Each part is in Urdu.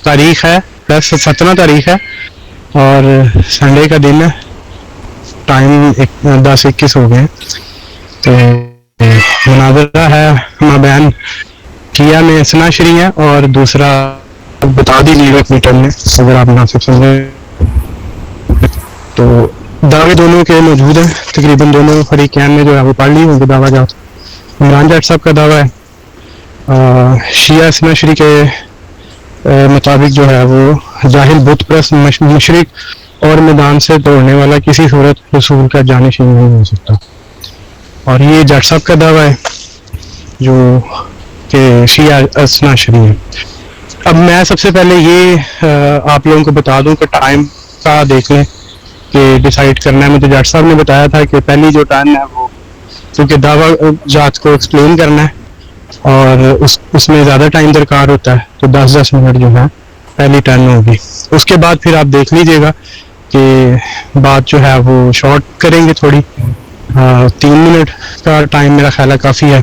تاریخ ہے پلس 17 تاریخ ہے اور سنڈے کا دن ہے. ٹائم 10:21 ہو گئے. تو مناظرہ ہے مابین کیا میں اسنا شری ہے اور دوسرا بتا دیجیے گا اپنی ٹرم میں اگر آپ مناسب سمجھیں. تو دعوے دونوں کے موجود ہیں, تقریباً دونوں فریقین نے جو ہے وہ پڑھ لی ہوں گے دعویٰ جات. عمران جٹ صاحب کا دعویٰ ہے شیعہ اسنا شری کے مطابق جو ہے وہ جاہل بت پرست مشرق اور میدان سے توڑنے والا کسی صورت رسول کا جانشین نہیں ہو سکتا. اور یہ جٹ صاحب کا دعویٰ ہے جو کہ شیعہ اسنا شری ہے. اب میں سب سے پہلے یہ آپ لوگوں کو بتا دوں کہ ٹائم کا دیکھ لیں کہ ڈیسائیڈ کرنا ہے. مجھے جٹ صاحب نے بتایا تھا کہ پہلی جو ٹرن ہے وہ کیونکہ دعویٰ جات کو ایکسپلین کرنا ہے اور اس میں زیادہ ٹائم درکار ہوتا ہے تو 10 منٹ جو ہے پہلی ٹرن ہوگی. اس کے بعد پھر آپ دیکھ لیجئے گا کہ بات جو ہے وہ شارٹ کریں گے تھوڑی. 3 منٹ کا ٹائم میرا خیال ہے کافی ہے.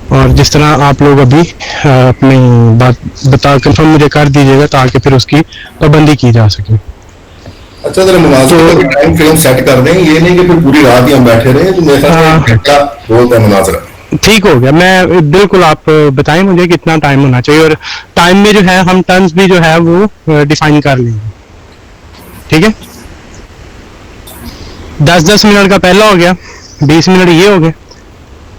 اور جس طرح آپ لوگ ابھی اپنی بات بتا کنفرم مجھے کر دیجیے گا تاکہ پھر اس کی پابندی کی جا سکے. اچھا ذرا مناظرے کا ٹائم فریم سیٹ کر دیں, یہ نہیں کہ پھر پوری رات ہی ہم بیٹھے رہے تو میرے خیال میں گھنٹہ بولتا ہے مناظرہ. ٹھیک ہو گیا, میں بالکل آپ بتائیں مجھے کتنا ٹائم ہونا چاہیے اور ٹائم میں جو ہے ہم ٹرمز بھی جو ہے وہ ڈیفائن کر لیں گے. ٹھیک ہے, 10 منٹ کا پہلا ہو گیا, 20 منٹ یہ ہو گئے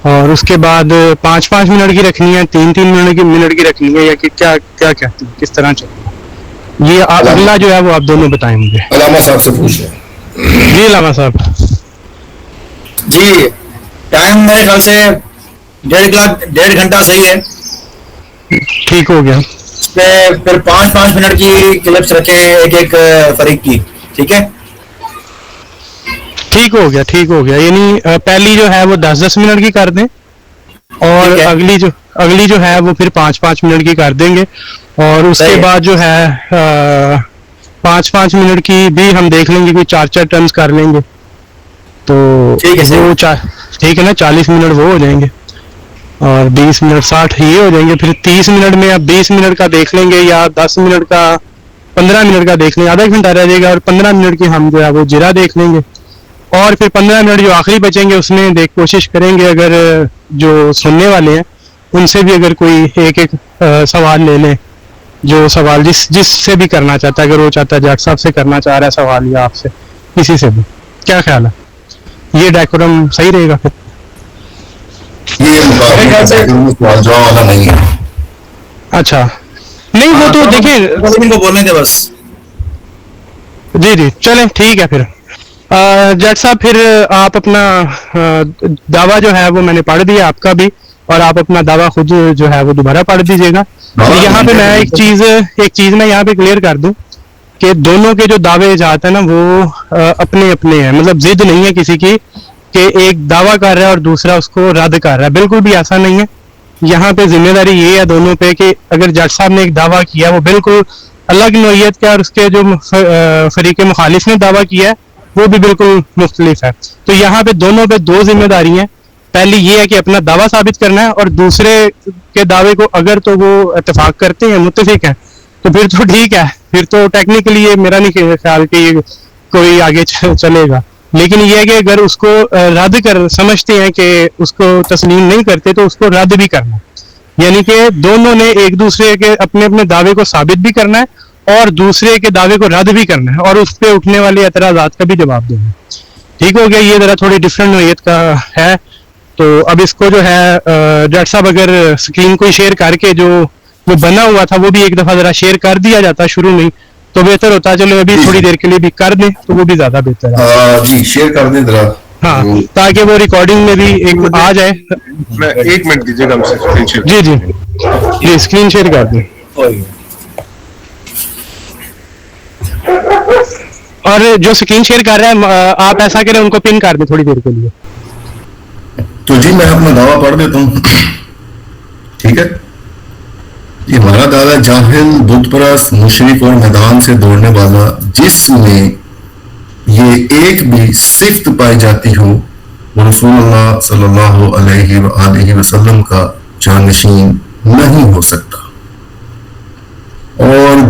اور اس کے بعد 5 منٹ کی رکھنی ہے, 3 منٹ کی رکھنی ہے یا کہ کیا کہتے ہیں کس طرح چلے گا یہ اگلا جو ہے وہ آپ دونوں بتائیں مجھے. علامہ صاحب سے پوچھ لیں. جی علامہ صاحب. جی ٹائم میرے خیال سے 1.5 گھنٹہ صحیح ہے. ٹھیک ہو گیا. اس پہ پھر 5 منٹ کی کلپس رکھیں ایک فریق کی. ٹھیک ہے, ٹھیک ہو گیا یعنی پہلی جو ہے وہ 10 منٹ کی کر دیں اور اگلی جو ہے وہ پھر 5 منٹ کی کر دیں گے اور اس کے بعد جو ہے 5 منٹ کی بھی ہم دیکھ لیں گے کہ 4 ٹرمز کر لیں گے تو وہ ٹھیک ہے نا. 40 منٹ وہ ہو جائیں گے اور 20 منٹ 60 یہ ہو جائیں گے. پھر 30 منٹ میں اب 20 منٹ کا دیکھ لیں گے یا 10 منٹ کا 15 منٹ کا دیکھ لیں گے, آدھا گھنٹہ رہ جائے گا اور 15 منٹ کی ہم جو ہے وہ جرا دیکھ لیں گے اور پھر 15 منٹ جو آخری بچیں گے اس میں کوشش کریں گے اگر جو سننے والے ہیں ان سے بھی اگر کوئی ایک سوال لے لیں, جو سوال جس سے بھی کرنا چاہتا ہے, اگر وہ چاہتا ہے جٹ صاحب سے کرنا چاہ رہا ہے سوال یا آپ سے کسی سے بھی. کیا خیال ہے, یہ ڈیکورم صحیح رہے گا؟ پھر اچھا نہیں وہ تو دیکھیں کو بولنے دے بس. جی چلیں ٹھیک ہے. پھر جٹ صاحب پھر آپ اپنا دعویٰ جو ہے وہ میں نے پڑھ دیا آپ کا بھی اور آپ اپنا دعویٰ خود جو ہے وہ دوبارہ پڑھ دیجیے گا. یہاں پہ میں ایک چیز میں یہاں پہ کلیئر کر دوں کہ دونوں کے جو دعوے جات ہیں نا وہ اپنے ہیں, مطلب ضد نہیں ہے کسی کی کہ ایک دعویٰ کر رہا ہے اور دوسرا اس کو رد کر رہا ہے, بالکل بھی ایسا نہیں ہے. یہاں پہ ذمہ داری یہ ہے دونوں پہ کہ اگر جٹ صاحب نے ایک دعویٰ کیا وہ بالکل الگ نوعیت کا اور اس کے جو فریق مخالف نے دعویٰ کیا ہے وہ بھی بالکل مختلف ہے. تو یہاں پہ دونوں پہ 2 ذمہ داری ہیں. پہلی یہ ہے کہ اپنا دعویٰ ثابت کرنا ہے اور دوسرے کے دعوے کو اگر تو وہ اتفاق کرتے ہیں متفق ہیں تو پھر تو ٹھیک ہے, پھر تو ٹیکنیکلی یہ میرا نہیں خیال کہ یہ کوئی آگے چلے گا. لیکن یہ ہے کہ اگر اس کو رد سمجھتے ہیں کہ اس کو تسلیم نہیں کرتے تو اس کو رد بھی کرنا ہے. یعنی کہ دونوں نے ایک دوسرے کے اپنے دعوے کو ثابت بھی کرنا ہے اور دوسرے کے دعوے کو رد بھی کرنا ہے اور اس پہ اٹھنے والے اعتراضات کا بھی جواب دینا ہے. ٹھیک ہو گیا, یہ ذرا تھوڑی ڈفرینٹ نوعیت کا ہے. تو اب اس کو جو ہے جٹ صاحب اگر اسکرین کو شیئر کر کے جو وہ بنا ہوا تھا وہ بھی ایک دفعہ ذرا شیئر کر دیا جاتا شروع میں تو بہتر ہوتا. چلو ابھی تھوڑی دیر کے لیے بھی کر دیں تو وہ بھی زیادہ بہتر ہے. جی شیئر کر دیں ذرا. ہاں تاکہ وہ ریکارڈنگ میں بھی ایک آ جائے. میں 1 منٹ دیجیے گا ہم سے. جی اسکرین شیئر کر دیں. اور جو اسکرین شیئر کر رہے ہیں آپ ایسا کریں ان کو پن کر دیں تھوڑی دیر کے لیے. تو جی میں اپنا دعویٰ پڑھ دیتا ہوں. ٹھیک ہے, یہ ہمارا دعویٰ جاہل بت پرست مشرک اور میدان سے دوڑنے والا جس میں یہ ایک بھی صفت پائی جاتی ہو وہ رسول اللہ صلی اللہ علیہ وآلہ وسلم کا جانشین نہیں ہو سکتا, اور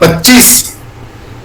25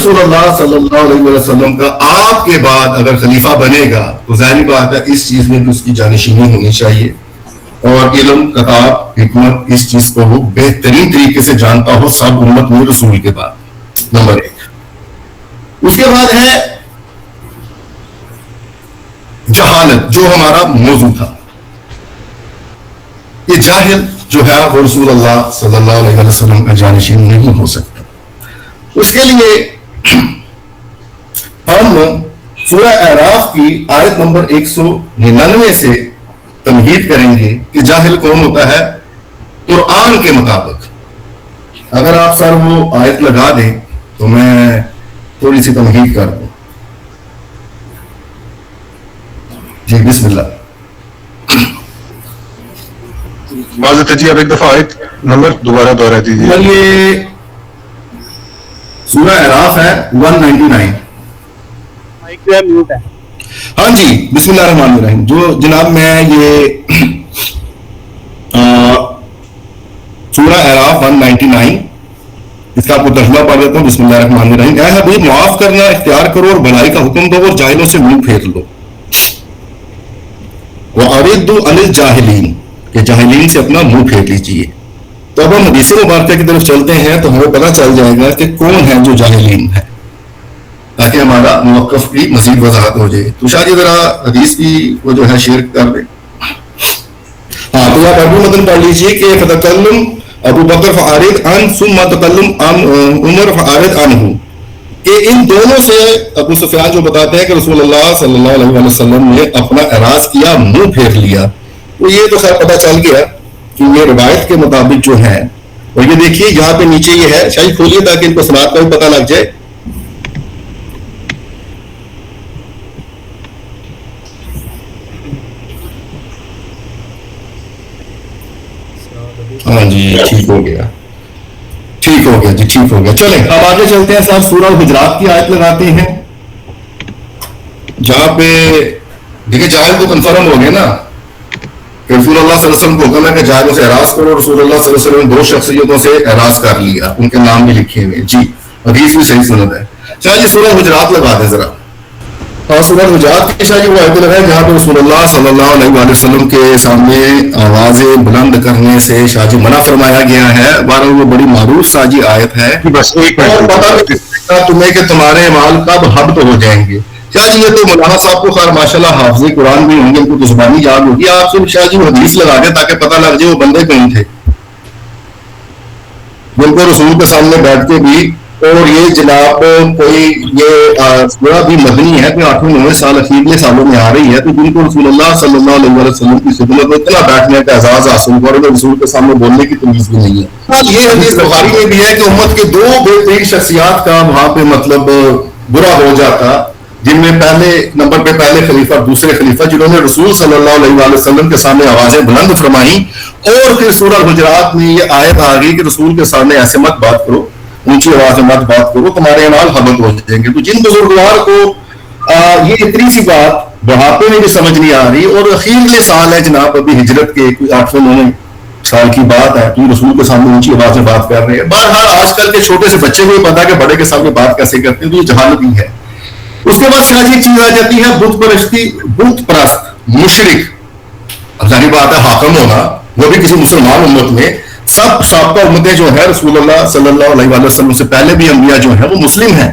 رسول اللہ صلی اللہ علیہ وسلم کا آپ کے بعد اگر خلیفہ بنے گا تو ظاہری بات ہے اس چیز میں بھی اس کی جانشینی ہونی چاہیے، اور علم، کتاب، حکمت، اس چیز کو وہ بہترین طریقے سے جانتا ہو سب امت میں رسول کے بعد، نمبر 1۔ اس کے بعد ہے جہالت، جو ہمارا موضوع تھا۔ یہ جاہل جو ہے وہ رسول اللہ صلی اللہ علیہ وسلم کا جانشین نہیں ہو سکتا۔ اس کے لیے ہم سورہ اعراف کی آیت نمبر 199 سے تمہید کریں گے کہ جاہل کون ہوتا ہے قرآن کے مطابق۔ اگر آپ سر وہ آیت لگا دیں تو میں تھوڑی سی تمہید کر دوں۔ جی بسم اللہ۔ معذرت جی، آپ ایک دفعہ آیت نمبر دوبارہ دوہرا دیجیے۔ یہ سورہ اعراف ہے 199۔ ہاں جی، بسم اللہ الرحمن الرحیم۔ جو جناب میں یہ سورہ اعراف 199 اس کا آپ کو ترجمہ پڑھ دیتا ہوں۔ بسم اللہ الرحمن الرحیم۔ اے حبیب، معاف کرنا اختیار کرو اور بھلائی کا حکم دو اور جاہلوں سے منہ پھیر لو۔ وَأَعْرِضُوا عَنِ الْجَاهِلِينَ، کہ جاہلین سے اپنا منہ پھیر لیجیے۔ تو اب ہم حدیث مبارکہ کی طرف چلتے ہیں تو ہمیں پتہ چل جائے گا کہ کون ہے جو جاہلین ہے، تاکہ ہمارا موقف کی مزید وضاحت ہو جائے۔ تو شاہ جی ذرا حدیث کی وہ جو ہے شیئر کر دیں۔ ہاں تو آپ ابو متن پڑھ لیجیے کہ فتکلم ابو بکر فعارض عن ثم تکلم عن عمر فعارض عنہ، کہ ان دونوں سے ابو سفیان جو بتاتے ہیں کہ رسول اللہ صلی اللہ علیہ وسلم نے اپنا اعراض کیا، منہ پھیر لیا۔ تو یہ تو خیر پتہ چل گیا کہ یہ روایت کے مطابق جو ہے، اور یہ دیکھیے یہاں پہ نیچے یہ ہے، شاید کھولیے تاکہ ان کو سناد کا بھی پتہ لگ جائے۔ ہاں جی ٹھیک ہو گیا، ٹھیک ہو گیا جی، ٹھیک ہو گیا۔ چلیں اب آگے چلتے ہیں صاحب، سورہ الحجرات کی آیت لگاتے ہیں، جہاں پہ دیکھیں جاہل تو کنفرم ہو گئے نا کہ رسول اللہ صلی اللہ علیہ وسلم کو حکم ہے کہ جاہلوں سے اعراض کرو۔ رسول اللہ صلی اللہ علیہ وسلم نے 2 شخصیتوں سے اعراض کر لیا، ان کے نام بھی لکھے ہوئے جی، حدیث بھی صحیح سند ہے۔ چاہیے سورہ حجرات لگا دیں ذرا، اور سورہ حجرات کی شاید وہ آیت لگائیں جہاں پہ رسول اللہ صلی اللہ علیہ وآلہ وسلم کے سامنے آوازیں بلند کرنے سے شاہ جی منع فرمایا گیا ہے۔ بہرحال وہ بڑی معروف سا جی آیت ہے، بس ایک اور منٹ، پتہ نہیں چلتا تمہیں کہ تمہارے مال کب حبط ہو جائیں گے۔ شاہ جی یہ تو مولانا صاحب کو خیر ماشاءاللہ حافظ قرآن بھی ہوں گے، ان کو تو زبانی یاد ہوگی۔ آپ سے شاہ جی وہ حدیث لگا دیں تاکہ پتہ لگ جائے وہ بندے کون تھے جن کو رسول کے سامنے بیٹھ کے بھی، اور یہ جناب کوئی یہ سورہ بھی مدنی ہے، کوئی 8ویں 9ویں سال اخیرلے سالوں میں آ رہی ہے، تو جن کو رسول اللہ صلی اللہ علیہ وسلم کی خدمت میں اتنا بیٹھنے کا اعزاز حاصل ہوا اور رسول کے سامنے بولنے کی تمیز بھی نہیں ہے۔ یہ حدیث بخاری میں بھی ہے کہ امت کے 2 بہترین شخصیات کا وہاں پہ مطلب برا ہو جاتا، جن میں پہلے نمبر پہ پہلے خلیفہ، دوسرے خلیفہ، جنہوں نے رسول صلی اللہ علیہ وآلہ وسلم کے سامنے آوازیں بلند فرمائیں، اور پھر سورہ الحجرات میں یہ آیت آ گئی کہ رسول کے سامنے ایسے مت بات کرو، اونچی آواز میں مت بات کرو، تمہارے اعمال حبط ہو جائیں گے۔ تو جن بزرگوار کو یہ اتنی سی بات بڑھاپے میں بھی سمجھ نہیں آ رہی، اور اخیرلے سال ہے جناب، ابھی ہجرت کے کوئی 8ویں 9ویں سال کی بات ہے، تو رسول کے سامنے اونچی آواز میں بات کر رہے ہیں۔ بہرحال آج کل کے چھوٹے سے بچے کو بھی پتا کہ بڑے کے سامنے بات کیسے کرتے ہیں، تو یہ جہالت ہی ہے۔ اس کے بعد شاید ایک چیز آ جاتی ہے بت پرستی، بت پرست مشرک۔ اب ظاہر بات ہے حاکم ہونا، وہ بھی کسی مسلمان امت میں، سب سابقہ امتیں جو ہے رسول اللہ صلی اللہ علیہ وآلہ وسلم سے پہلے بھی انبیاء جو ہیں وہ مسلم ہیں،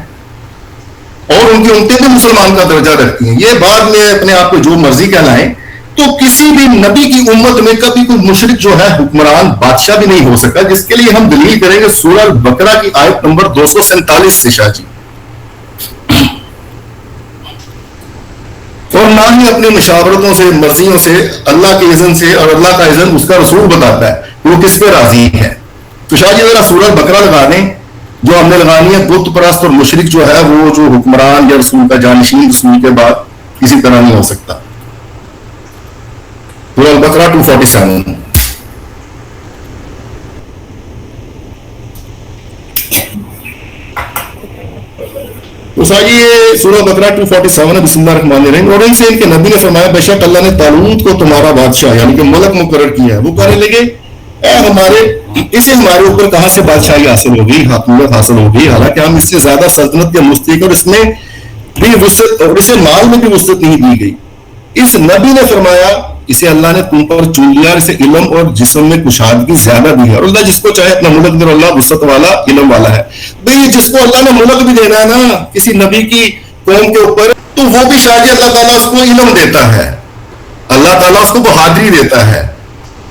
اور ان کی امتیں بھی مسلمان کا درجہ رکھتی ہیں۔ یہ بعد میں اپنے آپ کو جو مرضی کہلائیں، تو کسی بھی نبی کی امت میں کبھی کوئی مشرک جو ہے حکمران بادشاہ بھی نہیں ہو سکا، جس کے لیے ہم دلیل کریں گے سورہ البقرہ کی آیت نمبر 247 سے شاہ جی۔ اور نہ ہی اپنی مشاورتوں سے، مرضیوں سے، اللہ کے اذن سے، اور اللہ کا اذن اس کا رسول بتاتا ہے وہ کس پہ راضی ہے۔ تو شاہ جی ذرا سورہ بقرہ لگا دیں، جو ہم نے لگانی ہے۔ بت پرست اور مشرک جو ہے وہ جو حکمران یا رسول کا جانشین رسول کے بعد کسی طرح نہیں ہو سکتا۔ سورہ البقرہ 247۔ تو شاہ جی یہ سورہ بقرہ 247 ہے، بسم اللہ الرحمن الرحیم۔ اور ان سے ان کے نبی نے فرمایا، بے شک اللہ نے طالوت کو تمہارا بادشاہ یعنی کہ ملک مقرر کیا ہے۔ وہ کہنے لگے ہمارے اسے ہمارے اوپر کہاں سے بادشاہی حاصل ہوگی, حاکمیت حاصل ہوگی, حالانکہ ہم اس سے زیادہ سلطنت کے مستحق, اور اس میں بھی وسعت, اور اسے مال میں بھی وسعت نہیں دی گئی. اس نبی نے فرمایا اسے اللہ نے تم پر چن لیا, اسے علم اور جسم میں کشادگی زیادہ دی ہے, اور اللہ جس کو چاہے اپنا ملک دے, اللہ وسعت والا علم والا ہے. بھئی جس کو اللہ نے ملک بھی دینا ہے نا کسی نبی کی قوم کے اوپر, تو وہ بھی شاید اللہ تعالیٰ اس کو علم دیتا ہے, اللہ تعالیٰ اس کو بہادری دیتا ہے.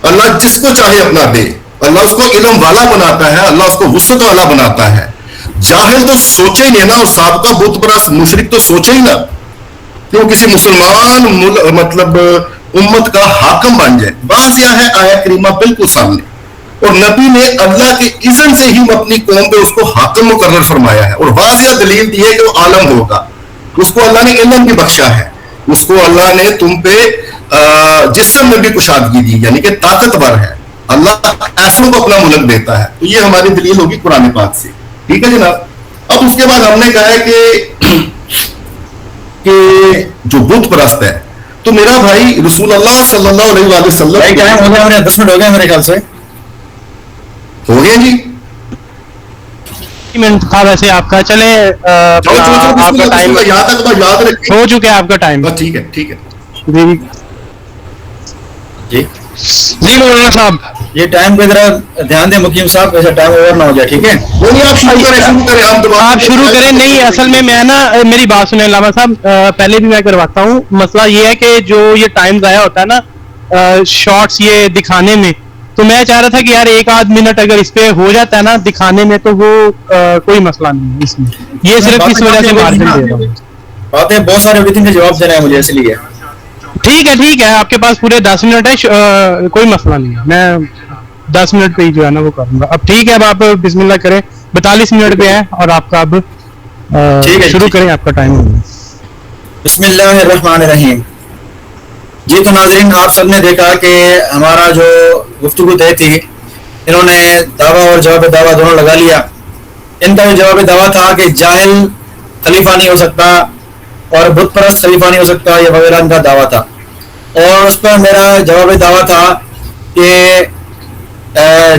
اللہ جس کو چاہے اپنا دے, اللہ اس کو علم والا بناتا ہے, اللہ اس کو وسعت والا بناتا ہے. جاہل تو سوچے ہی نہیں نا, اور سابقہ بت پرست مشرک تو سوچے ہی نا کہ وہ کسی مسلمان مطلب امت کا حاکم بن جائے. بات یہ ہے آیت کریمہ بالکل سامنے, اور نبی نے اللہ کے اذن سے ہی اپنی قوم پہ اس کو حاکم مقرر فرمایا ہے, اور واضح دلیل دی ہے کہ وہ عالم ہوگا. اس کو اللہ نے علم بھی بخشا ہے, اس کو اللہ نے تم پہ جسم میں بھی کشادگی دی, یعنی کہ طاقتور ہے. اللہ ایسوں کو اپنا ملک دیتا ہے. تو یہ ہماری دلیل ہوگی قرآن پاک سے. ٹھیک ہے جناب. اب اس کے بعد ہم نے کہا ہے کہ جو بت پرست ہے, تو میرا بھائی رسول اللہ صلی اللہ علیہ وآلہ وسلم, ٹائم ہو گیا, 10 منٹ ہو گیا میرے خیال سے. ہو گیا جی, منٹ تھا ویسے آپ کا. چلے آپ کا ٹائم یاد رکھیں, ہو چکا ہے آپ کا ٹائم. ٹھیک ہے ٹھیک ہے. جی جی مولانا صاحب, یہ ٹائم پہ ذرا دھیان دیں مقیم صاحب, ایسا ٹائم اوور نہ ہو جائے. ٹھیک ہے, وہ نہیں, آپ شروع کریں, آپ شروع کریں. نہیں اصل میں نا میری بات سنیں علامہ صاحب, پہلے بھی میں کرواتا ہوں. مسئلہ یہ ہے کہ جو یہ ٹائم ضائع ہوتا ہے نا شارٹس یہ دکھانے میں, تو میں چاہ رہا تھا کہ یار 1-8 منٹ اگر اس پہ ہو جاتا ہے نا دکھانے میں, تو وہ کوئی مسئلہ نہیں ہے اس میں. یہ صرف اس وجہ سے مارجن دے رہا ہوں. باتیں بہت سارے ایوریتھنگ کے جواب دینا ہے مجھے, اس لیے. ٹھیک ہے, آپ کے پاس پورے 10 منٹ ہے, کوئی مسئلہ نہیں ہے. میں 10 منٹ پہ ہی جو ہے نا وہ کروں گا. اب ٹھیک ہے, اب آپ بسم اللہ کریں. 42 منٹ پہ ہے اور آپ کا اب شروع کریں, آپ کا ٹائم ہوگا. بسم اللہ الرحمن الرحیم. جی تو ناظرین, آپ سب نے دیکھا کہ ہمارا جو گفتگو طے تھی, انہوں نے دعویٰ اور جواب دعویٰ دونوں لگا لیا. ان کا جو جواب دعویٰ تھا کہ جاہل خلیفہ نہیں ہو سکتا اور بت پرست خلیفہ نہیں ہو سکتا, یہ وغیرہ ان کا دعویٰ تھا. اور اس پر میرا جواب دعویٰ تھا کہ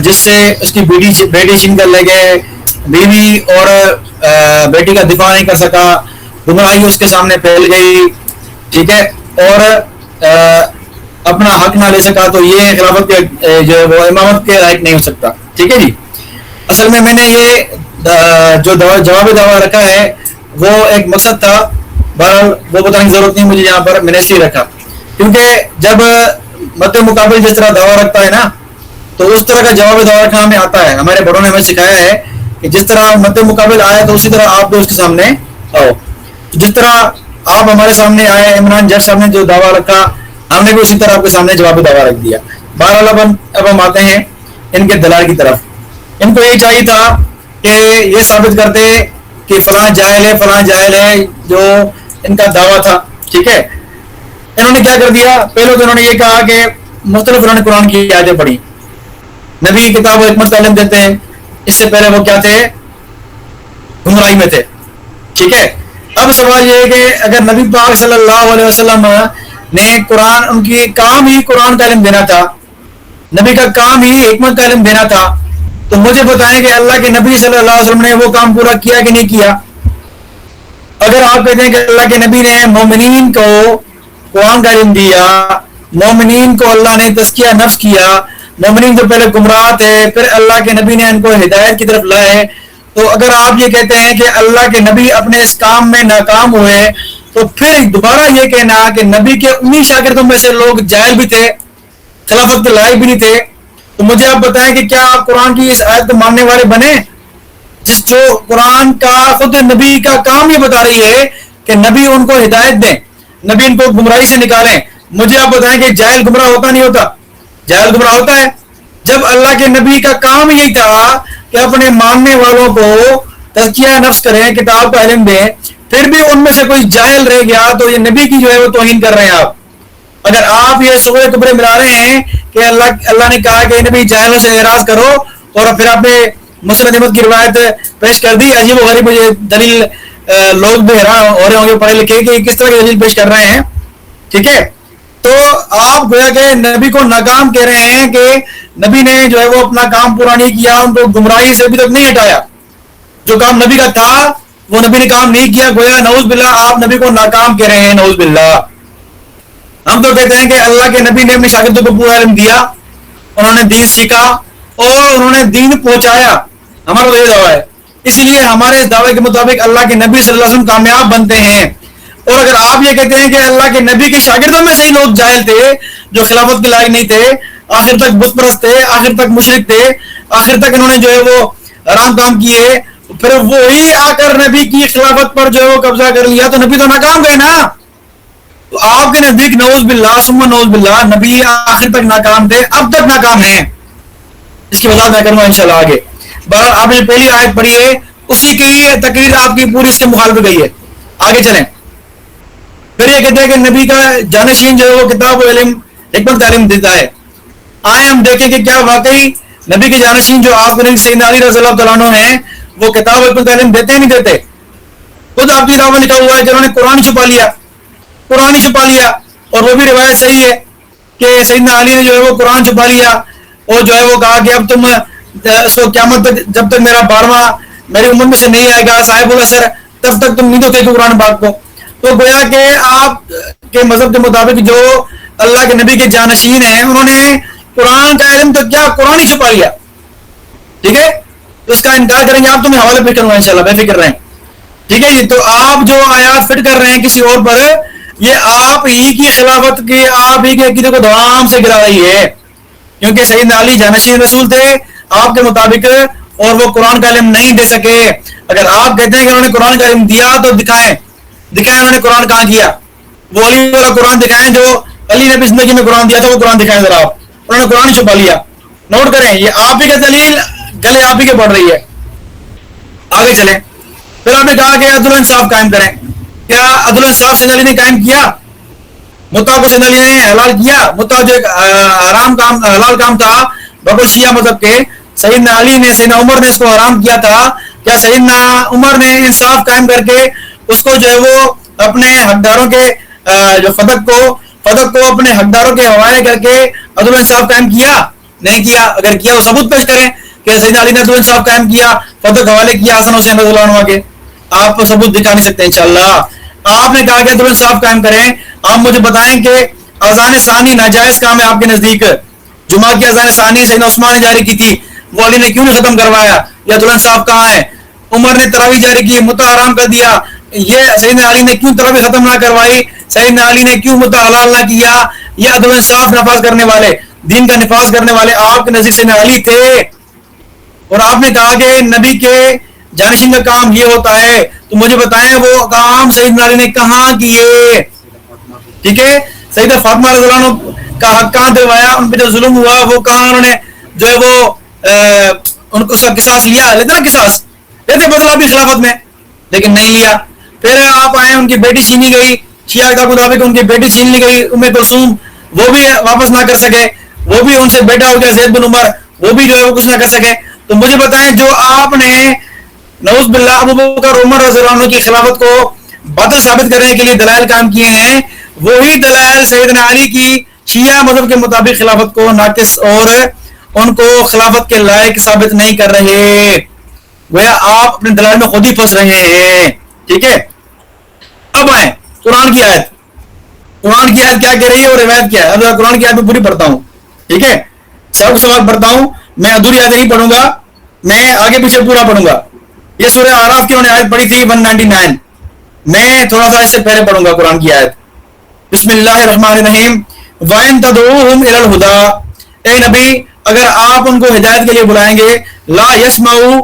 جس سے اس کی بیٹی چھین کر لے گئے, بیوی اور بیٹی کا دفاع نہیں کر سکا, گمراہی اس کے سامنے پھیل گئی, ٹھیک ہے, اور اپنا حق نہ لے سکا, تو یہ خلافت کے جو وہ امامت کے لائق نہیں ہو سکتا. ٹھیک ہے جی. اصل میں نے یہ جو جواب دعویٰ رکھا ہے وہ ایک مقصد تھا, بہرحال وہ بتانے کی ضرورت نہیں مجھے یہاں پر, میں نے اس لیے رکھا کیونکہ جب مد مقابل جس طرح دعویٰ رکھتا ہے نا, تو اس طرح کا جواب دعویٰ رکھنا ہمیں آتا ہے. ہمارے بڑوں نے ہمیں سکھایا ہے کہ جس طرح مد مقابل آئے تو اسی طرح آپ بھی اس کے سامنے آؤ. جس طرح آپ ہمارے سامنے آئے, عمران جٹ صاحب نے جو دعویٰ رکھا, ہم نے بھی اسی طرح آپ کے سامنے جواب دعویٰ رکھ دیا. بہرحال اب ہم آتے ہیں ان کے دلائل کی طرف. ان کو یہی چاہیے تھا کہ یہ ثابت کرتے کہ فلاں جاہل ہے جو ان کا دعویٰ تھا. ٹھیک ہے, انہوں نے کیا کر دیا, پہلے تو انہوں نے یہ کہا کہ مختلف انہوں نے قرآن کی آیتیں پڑھی, نبی کی کتاب و حکمت کا علم دیتے ہیں. اس سے پہلے وہ کیا تھے, گمراہی میں تھے. ٹھیک ہے, اب سوال یہ ہے کہ اگر نبی پاک صلی اللہ علیہ وسلم نے قرآن, ان کی کام ہی قرآن کا علم دینا تھا, نبی کا کام ہی حکمت کا علم دینا تھا, تو مجھے بتائیں کہ اللہ کے نبی صلی اللہ علیہ وسلم نے وہ کام پورا کیا کہ نہیں کیا. اگر آپ کہتے ہیں کہ اللہ کے نبی نے مومنین کو قرآن کا علم دیا, مومنین کو اللہ نے تزکیہ نفس کیا, مومنین جو پہلے گمراہ تھے پھر اللہ کے نبی نے ان کو ہدایت کی طرف لائے, تو اگر آپ یہ کہتے ہیں کہ اللہ کے نبی اپنے اس کام میں ناکام ہوئے, تو پھر دوبارہ یہ کہنا کہ نبی کے انہی شاگردوں میں سے لوگ جاہل بھی تھے, خلافت کے لائق بھی نہیں تھے, تو مجھے آپ بتائیں کہ کیا آپ قرآن کی اس آیت کو ماننے والے بنے, جس جو قرآن کا خود نبی کا کام یہ بتا رہی ہے کہ نبی ان کو ہدایت دیں, نبی ان کو گمراہی سے نکالیں. مجھے آپ بتائیں کہ جاہل گمراہ ہوتا نہیں ہوتا, جاہل گمراہ ہوتا ہے. جب اللہ کے نبی کا کام یہی تھا کہ اپنے ماننے والوں کو تزکیہ نفس کریں, کتاب کا علم دیں, پھر بھی ان میں سے کوئی جاہل رہ گیا تو یہ نبی کی جو ہے وہ توہین کر رہے ہیں آپ. اگر آپ یہ صغرے کبرے ملا رہے ہیں کہ اللہ نے کہا کہ نبی جاہلوں سے اعراض کرو, اور پھر آپ نے مسند احمد کی روایت پیش کر دی, عجیب و غریب مجھے دلیل, لوگ بھی حیران ہو رہے ہوں گے پڑھے لکھے کہ کس طرح کی دلیل پیش کر رہے ہیں. ٹھیک ہے, تو آپ گویا کہ نبی کو ناکام کہہ رہے ہیں کہ نبی نے جو ہے وہ اپنا کام پورا نہیں کیا, ان کو گمراہی سے ابھی تک نہیں ہٹایا. جو کام نبی کا تھا وہ نبی نے کام نہیں کیا, گویا نعوذ باللہ آپ نبی کو ناکام کہہ رہے ہیں, نعوذ باللہ. ہم تو کہتے ہیں کہ اللہ کے نبی نے اپنے شاگردوں کو پورا علم دیا, انہوں نے دین سیکھا اور انہوں نے دین پہنچایا. ہمارا تو یہ دعویٰ ہے. اس لیے ہمارے اس دعوے کے مطابق اللہ کے نبی صلی اللہ علیہ وسلم کامیاب بنتے ہیں. اور اگر آپ یہ کہتے ہیں کہ اللہ کے نبی کے شاگردوں میں سے ہی لوگ جاہل تھے جو خلافت کے لائق نہیں تھے, آخر تک بت پرست تھے, آخر تک مشرک تھے, آخر تک انہوں نے جو ہے وہ حرام کام کیے, پھر وہی آ کر نبی کی خلافت پر جو ہے وہ قبضہ کر لیا, تو نبی تو ناکام گئے نا. تو آپ کے نزدیک نعوذ باللہ ثم نعوذ باللہ نبی آخر تک ناکام تھے, اب تک ناکام ہیں. اس کی وضاحت میں کروں گا انشاءاللہ آگے. بہرحال آپ نے پہلی آیت پڑھی ہے, اسی کی تقریر آپ کی پوری اس کے مخالف گئی ہے. آگے چلیں. پھر یہ کہتے ہیں کہ نبی کا جانشین جو ہے وہ کتاب و علم حکمت تعلیم دیتا ہے. آئے ہم دیکھیں کہ کیا واقعی نبی کے جانشین جو آپ کے سیدنا علی رضی اللہ تعالیٰ عنہ ہیں وہ کتاب و حکمت تعلیم دیتے ہیں نہیں دیتے؟ خود آپ کی کتاب میں لکھا ہوا ہے کہ انہوں نے قرآن چھپا لیا, قرآن چھپا لیا. اور وہ بھی روایت صحیح ہے کہ سیدنا علی نے جو ہے وہ قرآن چھپا لیا اور جو ہے وہ کہا کہ اب تم سو قیامت تک جب تک میرا 12واں میری امت میں سے نہیں آئے گا صاحب الاثر, تب تک تم نہیں دو کہ قرآن پاک کو. تو گویا کہ آپ کے مذہب کے مطابق جو اللہ کے نبی کے جانشین ہیں انہوں نے قرآن کا علم تو کیا قرآن ہی چھپا لیا. ٹھیک ہے, تو اس کا انکار کریں گے آپ, تو میں حوالے پیش کروں گا انشاءاللہ, بے فکر رہیں. ٹھیک ہے جی. تو آپ جو آیات فٹ کر رہے ہیں کسی اور پر, یہ آپ ہی کی خلافت کی, آپ ہی کے عقیدے کو دوام سے گرا رہی ہے. کیونکہ سیدنا علی جانشین رسول تھے آپ کے مطابق, اور وہ قرآن کا علم نہیں دے سکے. اگر آپ کہتے ہیں کہ انہوں نے قرآن کا علم دیا تو دکھائیں انہوں نے قرآن کہاں کیا. وہ علی والا قرآن دکھائیں جو علی نے اپنی زندگی میں قرآن دیا تھا, وہ قرآن دکھائیں ذرا آپ. انہوں نے قرآن چھپا لیا. نوٹ کریں, یہ آپ ہی کا دلیل گلے آپ ہی کے پڑ رہی ہے. آگے چلیں. پھر آپ نے کہا کہ عدل و انصاف قائم کریں. کیا عدل و انصاف سیدنا علی نے قائم کیا؟ متع کو سیدنا علی نے حلال کیا. متع جو ایک حرام کام حلال کام تھا بقول شیعہ مذہب کے, سیدنا علی نے سیدنا عمر نے اس کو حرام کیا تھا. کیا سیدنا عمر نے انصاف قائم کر کے اس کو جو ہے وہ اپنے حقداروں کے جو فتق کو اپنے حقداروں کے حوالے کر کے عدل و انصاف قائم کیا؟ نہیں کیا. اگر کیا تو ثبوت پیش کریں کہ سیدنا علی نے عدل و انصاف قائم کیا, فتق حوالے کیا حسن حسین رضی اللہ عنہ کے. آپ ثبوت دکھا نہیں سکتے انشاءاللہ. آپ نے کہا کہ عدل و انصاف قائم کریں. آپ مجھے بتائیں کہ اذان ثانی ناجائز کام ہے آپ کے نزدیک. جمعہ کی اذان ثانی سیدنا عثمان نے جاری کی تھی, وہ علی نے کیوں نہیں ختم کروایا؟ یہ عدل و انصاف کہاں ہے؟ عمر نے تراویح جاری کی, متع حرام کر دیا, یہ سیدنا علی نے کیوں تراویح ختم نہ کروائی؟ سیدنا علی نے کیوں متع حلال نہ کیا؟ یہ عدل و انصاف نفاذ کرنے والے, دین کا نفاذ کرنے والے آپ کے نزدیک سیدنا علی تھے. اور آپ نے کہا کہ نبی کے جانشین کا کام یہ ہوتا ہے, تو مجھے بتائیں وہ کام سیدنا علی نے کہاں کیے؟ ٹھیک ہے, سیدہ فاطمہ رضی اللہ عنہ کا حق کہاں دلوایا؟ ان پہ جو ظلم ہوا وہ کہاں انہوں نے جو ہے وہ ان کو اس کا قصاص لیا؟ لیتے نا قصاص, لیتے بدلہ بھی خلافت میں, لیکن نہیں لیا. پھر آپ آئے, ان کی بیٹی چھینی گئی, شیعہ کا مطابق ان کی بیٹی چھین لی گئی ام کلثوم, وہ بھی واپس نہ کر سکے, وہ بھی ان سے بیٹا ہو گیا زید بن عمر, وہ بھی جو ہے وہ کچھ نہ کر سکے. تو مجھے بتائیں جو آپ نے نعوذ باللہ ابو بکر عمر رضی اللہ عنہ کی خلافت کو باطل ثابت کرنے کے لیے دلائل کام کیے ہیں, وہی دلائل سیدنا علی کی شیعہ مذہب کے مطابق خلافت کو ناقص اور ان کو خلافت کے لائق ثابت نہیں کر رہے. گویا آپ اپنے دلائل میں خود ہی پھنس رہے ہیں. ٹھیک ہے, اب آئیں قرآن کی آیت. قرآن کی آیت کیا کہہ رہی ہے اور روایت کیا ہے؟ اب قرآن کی آیت میں پوری پڑھتا ہوں. ٹھیک ہے, سب سوال پڑھتا ہوں, میں ادھوری آیت نہیں پڑھوں گا, میں آگے پیچھے پورا پڑھوں گا. یہ سورہ اعراف کی انہوں نے آیت پڑھی تھی 199, میں تھوڑا سا اس سے پہلے پڑھوں گا قرآن کی آیت. بسم اللہ الرحمن الرحیم. وَإِن تَدْعُوهُمْ إِلَى الْهُدَىٰ, اے نبی اگر آپ ان کو ہدایت کے لیے بلائیں گے, لا يسمعوا,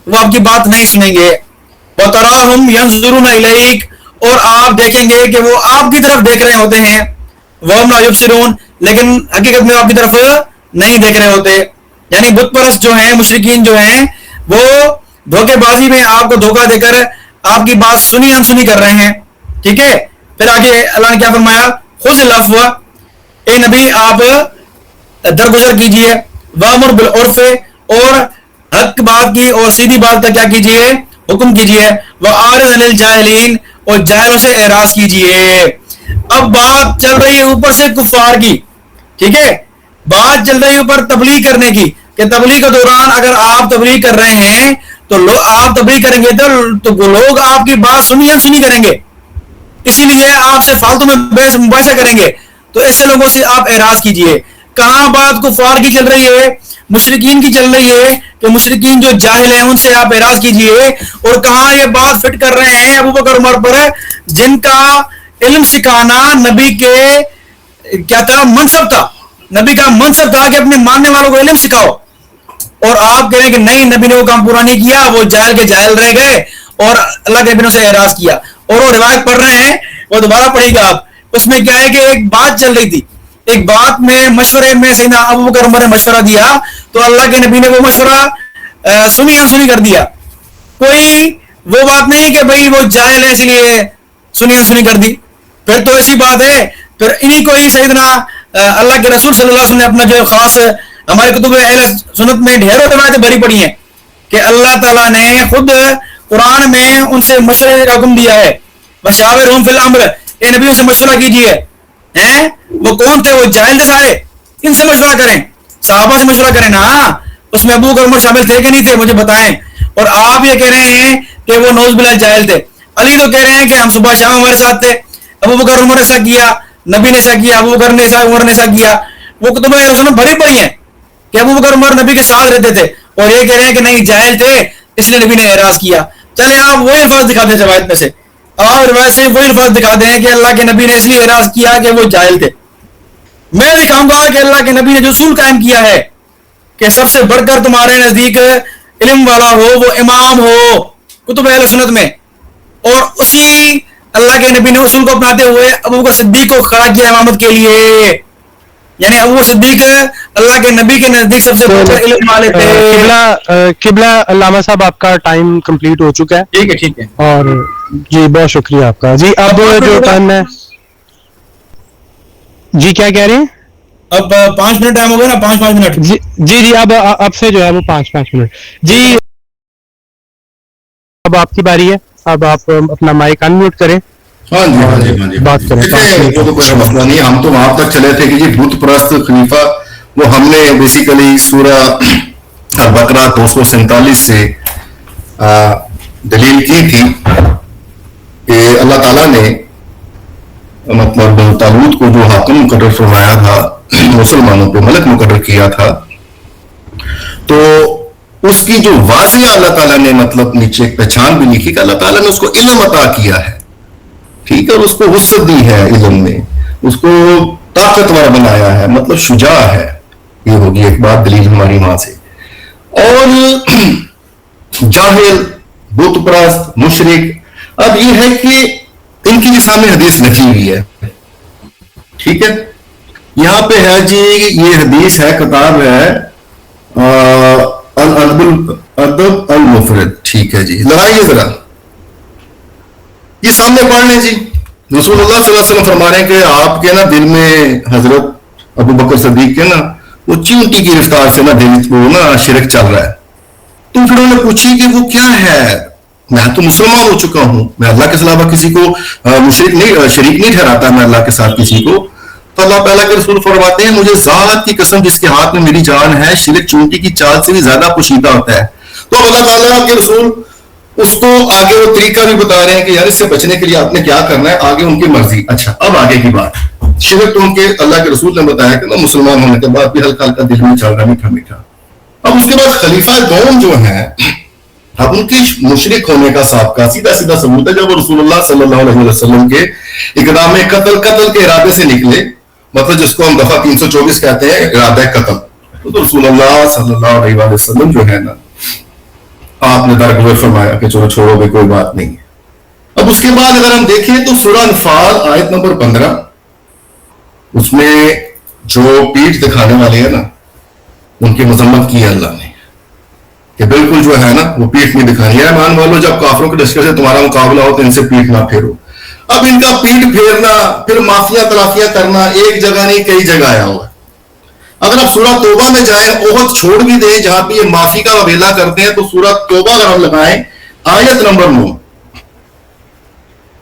وہ آپ کی بات نہیں سنیں گے. وَتَرَاهُمْ يَنظُرُونَ إِلَيْكَ, اور آپ دیکھیں گے کہ وہ آپ کی طرف دیکھ رہے ہوتے ہیں. وَهُمْ لَا يُبْصِرُونَ, لیکن حقیقت میں آپ کی طرف نہیں دیکھ رہے ہوتے. یعنی بت پرست جو ہیں, مشرکین جو ہیں, وہ دھوکے بازی میں آپ کو دھوکہ دے کر آپ کی بات سنی انسنی کر رہے ہیں. ٹھیک ہے, پھر آگے اللہ نے کیا فرمایا؟ خذ العفو, اے نبی آپ درگزر کیجئے. وامر بالعرف, اور حق بات کی اور سیدھی بات کا کیا کیجئے؟ حکم کیجئے. واعرض عن الجاہلین, اور جاہلوں سے اعراض کیجئے. اب بات چل رہی ہے اوپر سے کفار کی, ٹھیک ہے, بات چل رہی ہے اوپر تبلیغ کرنے کی کہ تبلیغ کے دوران اگر آپ تبلیغ کر رہے ہیں تو آپ تبلیغ کریں گے تو لوگ آپ کی بات سنی کریں گے, اسی لیے آپ سے فالتو میں بحث مباحثہ کریں گے. تو ایسے لوگوں سے آپ اعراض کیجئے. کہاں بات کفار کی چل رہی ہے, مشرکین کی چل رہی ہے کہ مشرکین جو جاہل ہیں ان سے آپ اعراض کیجئے, اور کہاں یہ بات فٹ کر رہے ہیں ابو بکر عمر پر جن کا علم سکھانا نبی کے کیا تھا, منصب تھا, نبی کا منصب تھا کہ اپنے ماننے والوں کو علم سکھاؤ, اور آپ کہہ رہے ہیں کہ نہیں نبی نے وہ کام پورا نہیں کیا, وہ جاہل کے جاہل رہ گئے اور اللہ کے نبی سے اعراض کیا. اور وہ روایت پڑھ رہے ہیں, وہ دوبارہ پڑھیے گا آپ. اس میں کیا ہے کہ ایک بات چل رہی تھی, ایک بات میں مشورے میں سیدنا ابو بکر عمر نے مشورہ دیا تو اللہ کے نبی نے وہ مشورہ سنی کر دیا. کوئی وہ بات نہیں کہ بھئی وہ جاہل ہے اس لیے سنی کر دی, پھر تو ایسی بات ہے. پھر انہی کو ہی سیدنا اللہ کے رسول صلی اللہ علیہ وسلم نے اپنا جو خاص ہمارے کتب اہل سنت میں ڈھیروں روایتیں بھری پڑی ہیں کہ اللہ تعالیٰ نے خود قرآن میں ان سے مشورے کا حکم دیا ہے, وشاورہم فی الامر, اے نبیوں سے مشورہ کیجیے. وہ کون تھے, وہ جاہل تھے سارے, ان سے مشورہ کریں, صحابہ سے مشورہ کریں نا. اس میں ابو بکر عمر شامل تھے کہ نہیں تھے مجھے بتائیں. اور آپ یہ کہہ رہے ہیں کہ وہ نوز باللہ جاہل تھے. علی تو کہہ رہے ہیں کہ ہم صبح شام ہمارے ساتھ تھے, ابو بکر عمر نے ایسا کیا, نبی نے ایسا کیا, ابو بکر نے ایسا, عمر نے ایسا کیا. وہ کتب اہل سنت بھری پڑی ہیں کہ ابو بکر عمر نبی کے ساتھ رہتے تھے, اور یہ کہہ رہے ہیں کہ نہیں جاہل تھے اس لیے نبی نے اعراض کیا. چلے آپ وہی الفاظ دکھا دیں روایت میں سے, آپ روایت سے وہی الفاظ دکھا دیں کہ اللہ کے نبی نے اس لیے اعراض کیا کہ وہ جاہل تھے. میں دکھاؤں گا کہ اللہ کے نبی نے جو اصول قائم کیا ہے کہ سب سے بڑھ کر تمہارے نزدیک علم والا ہو وہ امام ہو کتب اہل سنت میں, اور اسی اللہ کے نبی نے اصول کو اپناتے ہوئے ابو بکر صدیق کو کھڑا کیا امامت کے لیے. یعنی ابو بکر صدیق اللہ کے نبی کے نزدیک سب سے بڑھ کر علم والے تھے. قبلہ علامہ صاحب آپ کا ٹائم کمپلیٹ ہو چکا ہے. ٹھیک ہے. اور جی بہت شکریہ آپ کا. جی اب جو ٹائم ہے, جی کیا کہہ رہے ہیں, اب 5 منٹ ٹائم ہو گیا نا, 5 منٹ. جی اب سے جو ہے وہ 5 منٹ. جی اب آپ کی باری ہے, اب آپ اپنا مائک انمیوٹ کریں. ہاں جی بات کریں. وہ تو کوئی مسئلہ نہیں, ہم تو وہاں تک چلے تھے کہ جی بت پرست خلیفہ, وہ ہم نے بیسیکلی سورہ البقرہ 247 سے دلیل کی تھی کہ اللہ تعالیٰ نے مطلب طالوت کو جو حاکم مقرر فرمایا تھا مسلمانوں پہ, ملک مقرر کیا تھا, تو اس کی جو واضح اللہ تعالیٰ نے مطلب نیچے ایک پہچان بھی لکھی کہ اللہ تعالیٰ نے اس کو علم عطا کیا ہے, ٹھیک ہے, اور اس کو وسعت دی ہے علم میں, اس کو طاقتور بنایا ہے, مطلب شجاع ہے. یہ ہوگی ایک بات دلیل ہماری وہاں سے. اور جاہل, بت پرست, مشرک, اب یہ ہے کہ ان کی سامنے حدیث لکھی ہوئی ہے, ٹھیک ہے, یہاں پہ ہے جی یہ حدیث ہے, کتاب ہے الادب المفرد, ٹھیک ہے جی, لگائیے ذرا, یہ سامنے پڑھ لیں جی. رسول اللہ صلی اللہ علیہ وسلم فرما رہے ہیں کہ آپ کے نا دل میں حضرت ابو بکر صدیق کے نا وہ چیونٹی کی رفتار سے نا دل کو نا شرک چل رہا ہے. تو پھر انہوں نے پوچھی کہ وہ کیا ہے, میں تو مسلمان ہو چکا ہوں, میں اللہ کے علاوہ کسی کو شریک نہیں ٹھہراتا میں اللہ کے ساتھ کسی کو. تو اللہ تعالیٰ کے رسول فرماتے ہیں مجھے ذات کی قسم جس کے ہاتھ میں میری جان ہے, شرک چونٹی کی چال سے بھی زیادہ پوشیدہ ہوتا ہے. تو اللہ تعالیٰ کے رسول اس کو آگے وہ طریقہ بھی بتا رہے ہیں کہ یار اس سے بچنے کے لیے آپ نے کیا کرنا ہے, آگے ان کی مرضی. اچھا اب آگے کی بات, شرک تو ان کے اللہ کے رسول نے بتایا کہ مسلمان ہونے کے بعد بھی ہلکا ہلکا دل میں چل رہا میٹھا میٹھا. اب اس کے بعد خلیفہ دوم جو ہیں, اب ان کی مشرک ہونے کا سابقہ سیدھا سیدھا ثبوت ہے. جب وہ رسول اللہ صلی اللہ علیہ وسلم کے اقدام قتل کے ارادے سے نکلے, مطلب جس کو ہم دفعہ 324 کہتے ہیں ارادہ قتل, تو رسول اللہ صلی اللہ علیہ وسلم جو ہے نا آپ نے درگزر فرمایا کہ چلو چھوڑو بھی کوئی بات نہیں ہے. اب اس کے بعد اگر ہم دیکھیں تو سورہ انفال آیت نمبر 15, اس میں جو پیٹھ دکھانے والے ہیں نا ان کی مذمت کی ہے اللہ نے کہ بالکل جو ہے نا وہ پیٹھ نہیں دکھانی ہے. مان والو جب کافروں کے لشکر سے تمہارا مقابلہ ہو تو ان سے پیٹھ نہ پھیرو. اب ان کا پیٹھ پھیرنا پھر معافیاں تلافیاں کرنا ایک جگہ نہیں کئی جگہ آیا ہوا ہے. اگر آپ سورہ توبہ میں جائیں, احد چھوڑ بھی دیں جہاں پہ یہ معافی کا وبیلہ کرتے ہیں, تو سورہ توبہ اگر ہم لگائیں آیت نمبر 9,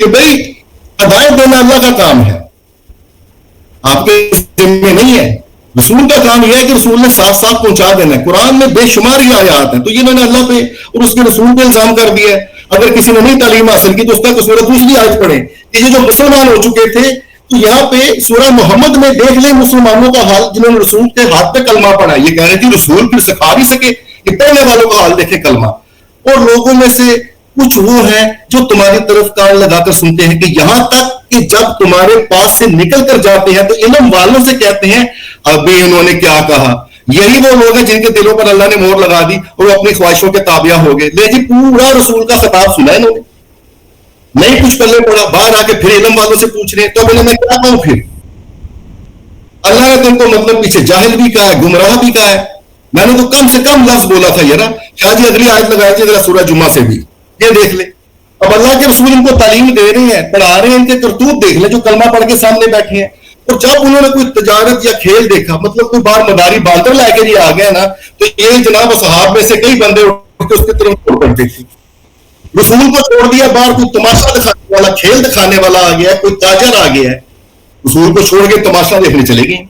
کہ بھئی ہدایت دینا اللہ کا کام ہے, آپ کے ذمہ نہیں ہے. رسول کا کام یہ ہے کہ رسول نے صاف صاف پہنچا دینا ہے. قرآن میں بے شمار ہی آیات ہیں, تو یہ انہوں نے اللہ پہ اور اس کے رسول پہ الزام کر دیا ہے. اگر کسی نے نہیں تعلیم حاصل کی تو اس کا قصور دوسری آیت پڑھیں کہ یہ جو مسلمان ہو چکے تھے, تو یہاں پہ سورہ محمد میں دیکھ لیں مسلمانوں کا حال جنہوں نے رسول کے ہاتھ پہ کلمہ پڑھا. یہ کہہ رہے تھے رسول پھر سکھا نہیں سکے, کہ پڑھنے والوں کا حال دیکھیں کلمہ. اور لوگوں میں سے کچھ وہ ہیں جو تمہاری طرف کان لگا کر سنتے ہیں, کہ یہاں تک کہ جب تمہارے پاس سے نکل کر جاتے ہیں تو علم والوں سے کہتے ہیں ابھی انہوں نے کیا کہا. یہی وہ لوگ ہیں جن کے دلوں پر اللہ نے مہر لگا دی اور وہ اپنی خواہشوں کے تابع ہو گئے. لے جی پورا رسول کا خطاب سنا انہوں نے, نہیں کچھ پلے پڑا, باہر آ کے پھر علم والوں سے پوچھ رہے ہیں. تو میں کیا کہوں پھر؟ اللہ نے تم کو مطلب پیچھے جاہل بھی کہا ہے, گمراہ بھی کہا ہے. میں نے تو کم سے کم لفظ بولا تھا یہ نا. شاہ جی اگلی آیت لگائی تھی ذرا سورہ جمعہ سے بھی, یہ دیکھ لیں. اب اللہ کے رسول ان کو تعلیم دے رہے ہیں, پڑھا رہے ہیں, ان کے کرتوت دیکھ لیں جو کلمہ پڑھ کے سامنے بیٹھے ہیں. اور جب انہوں نے کوئی تجارت یا کھیل دیکھا, مطلب کوئی بار مداری باندر لے کے آ گیا نا, تو یہ جناب صحاب میں سے کئی بندے اٹھ کے اس کی طرف چھوڑ کرتے تھے. رسول کو چھوڑ دیا باہر, کوئی تماشا دکھانے والا, کھیل دکھانے والا آ گیا ہے, کوئی تاجر آ گیا ہے, رسول کو چھوڑ کے تماشا دیکھنے چلے گئے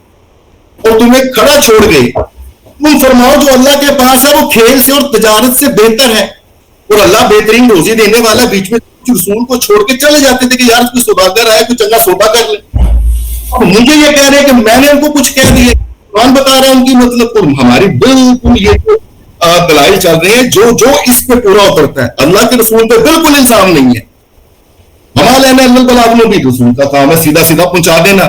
اور تمہیں کھڑا چھوڑ گئے. تم فرماؤ جو اللہ کے پاس ہے وہ کھیل سے اور تجارت سے بہتر ہے, اور اللہ بہترین روزی دینے والا. بیچ میں رسول کو چھوڑ کے چلے جاتے تھے کہ یار کوئی سوداگر آئے, کوئی چنگا سودا کر لے. اب مجھے یہ کہہ رہے ہیں کہ میں نے ان کو کچھ کہہ دیا, قرآن بتا رہا ہے ان کی مطلب ہماری بالکل یہ دلائل چل رہے ہیں جو اس پہ پورا اترتا ہے. اللہ کے رسول پہ بالکل الزام نہیں ہے. ہمارا لینا اللہ بلاغ میں بھی رسول کا کام ہے سیدھا سیدھا پہنچا دینا.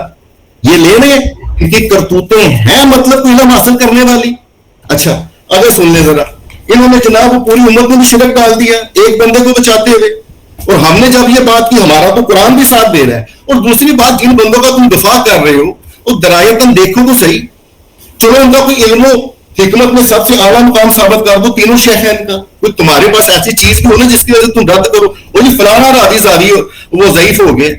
یہ لے رہے ہیں ان کی کرتوتیں ہیں مطلب علم حاصل کرنے والی. اچھا اگر سن لیں ذرا, انہوں نے جناب پوری امت میں بھی شرک ڈال دیا ایک بندے کو بچاتے ہوئے. اور ہم نے جب یہ بات کی, ہمارا تو قرآن بھی ساتھ دے رہا ہے. اور دوسری بات, جن بندوں کا تم دفاع کر رہے ہو وہ درایتاً دیکھو تو صحیح, چلو ان کا کوئی علم و حکمت میں سب سے اعلیٰ مقام ثابت کر دو, تینوں شیخ ہیں ان کا. کوئی تمہارے پاس ایسی چیز بھی ہو نا جس کی وجہ سے تم رد کرو, وہ جی فلانا راوی زاری وہ ضعیف ہو گئے.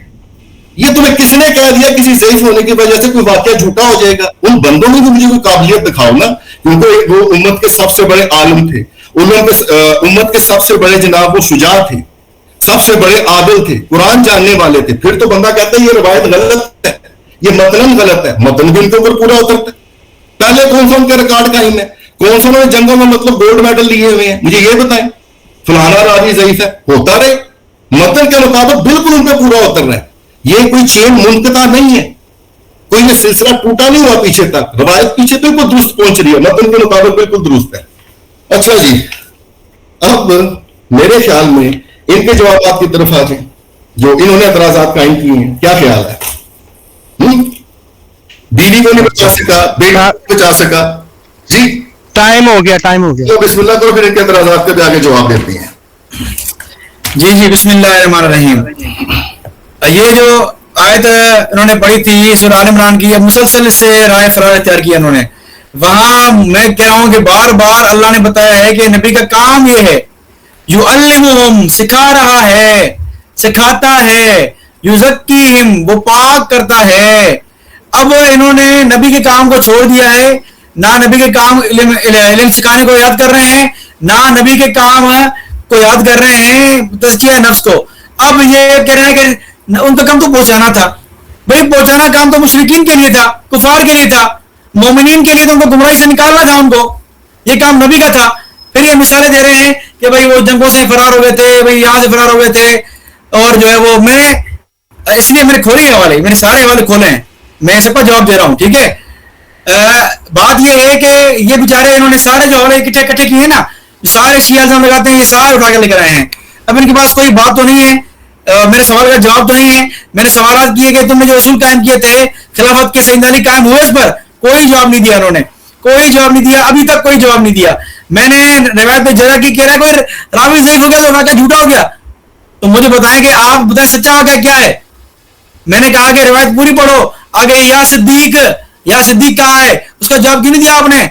یہ تمہیں کس نے کہہ دیا کسی ضعیف ہونے کی وجہ سے کوئی واقعہ جھوٹا ہو جائے گا؟ ان بندوں میں بھی مجھے کوئی قابلیت دکھاؤ نا, کیونکہ وہ امت کے سب سے بڑے عالم تھے, امت کے سب سے بڑے جناب وہ شجاع تھے, سب سے بڑے عادل تھے, قرآن جاننے والے تھے. پھر تو بندہ کہتا ہے یہ روایت غلط ہے, یہ متن غلط ہے. متن بھی ان کے اوپر پورا اترتا ہے. پہلے کون سا ان کے ریکارڈ قائم ہے, کون سا انہوں نے جنگوں میں مطلب گولڈ میڈل لیے ہوئے ہیں, مجھے یہ بتائیں. فلانا راوی ضعیف ہے, ہوتا رہے, متن کے مطابق بالکل ان پہ پورا اتر رہا ہے. یہ کوئی چین منقطع نہیں ہے, کوئی یہ سلسلہ ٹوٹا نہیں ہوا پیچھے تک, روایت پیچھے بالکل درست پہنچ رہی ہے, متن کے مطابق بالکل درست ہے. اچھا جی, اب میرے خیال میں ان کے جوابات کی طرف آ جائیں جو انہوں نے اعتراضات قائم کیے ہیں. کیا خیال ہے؟ بیوی کو نہیں بچا سکا, بیٹی کو بچا سکا. جی ٹائم ہو گیا, ٹائم ہو گیا. تو بسم اللہ کرو, پھر ان کے اعتراضات کے آگے جواب دیتے ہیں. جی بسم اللہ الرحمن الرحیم. یہ جو آیت انہوں نے پڑھی تھی سورہ آل عمران کی, اب مسلسل اس سے رائے فرار اختیار کیا انہوں نے. وہاں میں کہہ رہا ہوں کہ بار بار اللہ نے بتایا ہے کہ نبی کا کام یہ ہے, یعلمہم سکھا رہا ہے, سکھاتا ہے, یزکیہم وہ پاک کرتا ہے. اب انہوں نے نبی کے کام کو چھوڑ دیا ہے, نہ نبی کے کام علم سکھانے کو یاد کر رہے ہیں, نہ نبی کے کام کو یاد کر رہے ہیں تزکیہ نفس کو. اب یہ کہہ رہے ہیں کہ ان کا کام تو پہنچانا تھا. بھائی پہنچانا کام تو مشرکین کے لیے تھا, کفار کے لیے تھا, مومنین کے لیے تو ان کو گمراہی سے نکالنا تھا ان کو, یہ کام نبی کا تھا. پھر یہ مثالیں دے رہے ہیں کہ بھائی وہ جنگوں سے فرار ہو گئے تھے, بھائی یہاں سے فرار ہو گئے تھے, اور جو ہے وہ میں نے اس لیے میرے کھولے حوالے, میرے سارے حوالے کھولے ہیں, میں سب کا جواب دے رہا ہوں. ٹھیک ہے, بات یہ ہے کہ یہ بیچارے انہوں نے سارے جو حوالے اکٹھے کیے ہیں نا, سارے شیعہ الزام لگاتے ہیں, یہ سارے اٹھا کے لے کر آئے ہیں. اب ان کے پاس کوئی بات تو نہیں ہے, میرے سوال کا جواب تو نہیں ہے. میں نے سوالات کیے کہ تم نے جو اصول قائم کیے تھے خلافت کے سیندانی قائم ہوئے, اس پر کوئی جواب نہیں دیا, انہوں نے کوئی جواب نہیں دیا, ابھی تک کوئی جواب نہیں دیا. میں نے روایت پہ جگہ کی کہہ رہا ہے کوئی راوی ضعیف ہو گیا تو واقعہ جھوٹا ہو گیا, تو مجھے بتائیں کہ آپ بتائیں سچا واقعہ کیا ہے. میں نے کہا کہ روایت پوری پڑھو, آگے یا صدیق کہا ہے, اس کا جواب کیوں نہیں دیا آپ نے؟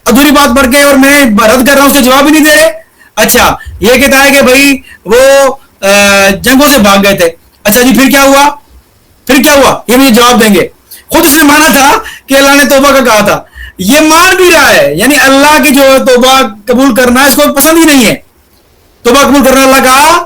ادھوری بات پڑھ کے اور میں رد کر رہا ہوں, اس کا جواب ہی نہیں دے رہے. اچھا یہ کہتا ہے کہ بھائی وہ جنگوں سے بھاگ گئے تھے. اچھا جی پھر کیا ہوا, یہ مجھے جواب دیں گے. خود اس نے مانا تھا کہ اللہ نے توبہ کا کہا تھا, یہ مان بھی رہا ہے, یعنی اللہ کی جو توبہ قبول کرنا اس کو پسند ہی نہیں ہے. توبہ قبول کرنا اللہ کا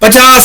50।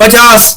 50।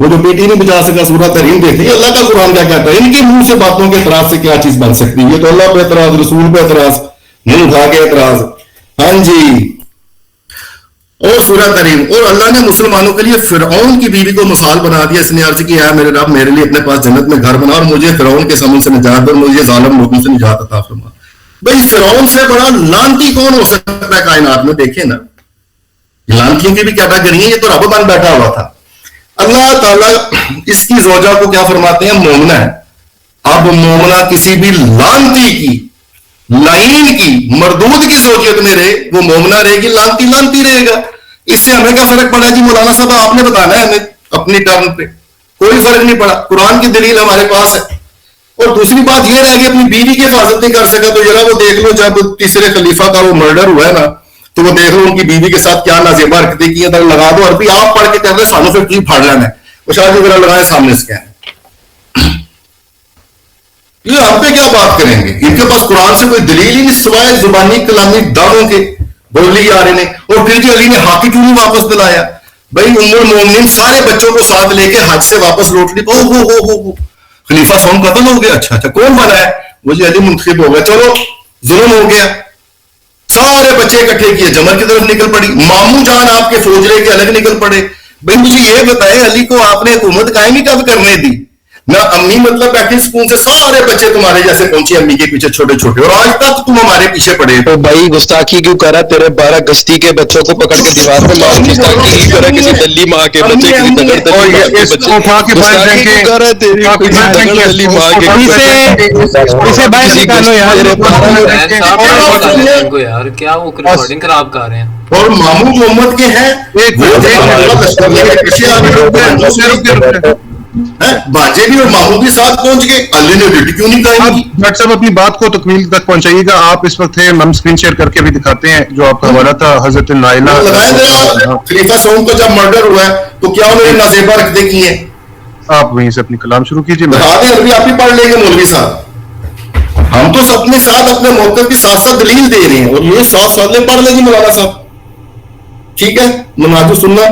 وہ جو بیٹی نہیں بچا سکا سورہ تحریم دیکھتے ہیں اللہ کا قرآن کیا کہتا ہے, ان کے منہ سے باتوں کے اعتراض سے کیا چیز بن سکتی ہے. یہ تو اللہ پہ اعتراض, رسول پہ اعتراض, منہ اٹھا کے اعتراض. ہاں جی. اور سورہ تحریم, اور اللہ نے مسلمانوں کے لیے فرعون کی بیوی کو مثال بنا دیا. اس نے عرض کی ہے میرے رب میرے لیے اپنے پاس جنت میں گھر بنا اور مجھے فرعون کے سامنے سے نجات دے اور مجھے ظالم لوگوں سے نجات عطا فرما. بھئی فرعون سے بڑا لعنتی کون ہو سکتا ہے کائنات میں؟ دیکھیں نا, لعنتیوں کی بھی کیٹاگری ہے, یہ تو رب بن بیٹھا ہوا تھا. اللہ تعالیٰ اس کی زوجہ کو کیا فرماتے ہیں؟ مومنہ ہے. اب مومنہ کسی بھی لعنتی کی, لعین کی, مردود کی زوجیت میں رہے, وہ مومنہ رہے گی, لعنتی لعنتی رہے گا. اس سے ہمیں کیا فرق پڑا جی؟ مولانا صاحب آپ نے بتانا ہے ہمیں اپنی ٹرن پہ. کوئی فرق نہیں پڑا, قرآن کی دلیل ہمارے پاس ہے. اور دوسری بات یہ رہ گئی اپنی بیوی کی حفاظت نہیں کر سکا تو ذرا وہ دیکھ لو جب تیسرے خلیفہ کا وہ مرڈر ہوا ہے نا, تو وہ دیکھ لو ان کی بیوی کے ساتھ کیا نازیبہ حرکتیں کی ہیں. لگا دو عربی آپ پڑھ کے کہہ رہے سانوں سے کی پھاڑ لینا ہے, وہ شاید ذرا لگائیں سامنے سے کہیں یہ ہم پہ کیا بات کریں گے. ان کے پاس قرآن سے کوئی دلیل ہی نہیں سوائے زبانی کلامی دعووں کے بولی آ رہے ہیں. اور پھر جی علی نے ہاتھی کیوں نہیں واپس دلایا؟ بھائی ام المومنین سارے بچوں کو ساتھ لے کے حج سے واپس لوٹ لی. او خلیفہ سون ختم ہو گیا. اچھا کون بنا ہے؟ وہ جی علی منتخب ہو گیا. چلو ظلم ہو گیا, سارے بچے اکٹھے کیے, جمل کی طرف نکل پڑی. ماموں جان آپ کے فوجرے کے الگ نکل پڑے. بھائی مجھے یہ بتائیں علی کو آپ نے حکومت قائم ہی کب کرنے دی؟ نہ امی مطلب بیٹھی سکون سے, سارے بچے تمہارے جیسے پہنچے امی کے پیچھے چھوٹے چھوٹے, اور آج تک تم ہمارے پیچھے پڑے. تو بھائی گستاخی کیوں کرا؟ تیرے 12 گشتی کے بچوں کو پکڑ کے دیوار پہ مار, گستاخی کیوں کرا کسی دلی ماں کے بچے, کسی دلی ماں کے بچے کیوں کرا؟ تیری دلی ماں کے اسے باہر نکالو یار, کیا وہ ریکارڈنگ خراب کر رہے ہیں. اور ماموں جو امت کے ہیں باجے بھی اور ماموں بھی ساتھ پہنچ گئے. علی نے ڈیوٹی کیوں نہیں قائم کی؟ ڈاکٹر صاحب اپنی بات کو تکمیل تک پہنچائیے گا. آپ اس وقت ہم اسکرین شیئر کر کے بھی دکھاتے ہیں جو آپ کا حوالہ تھا حضرت نائلہ. خلیفہ سوم کا جب مرڈر ہوا ہے تو کیا انہوں نے نازیبہ رکھتے کی ہیں؟ آپ وہیں سے اپنی کلام شروع کیجیے. عربی آپ ہی پڑھ لیں گے مولوی صاحب. ہم تو اپنے ساتھ اپنے موقف کی ساتھ ساتھ دلیل دے رہے ہیں, اور یہ ساتھ ساتھ لیں پڑھ لیں گے مولانا صاحب. ٹھیک ہے, مناظر سننا,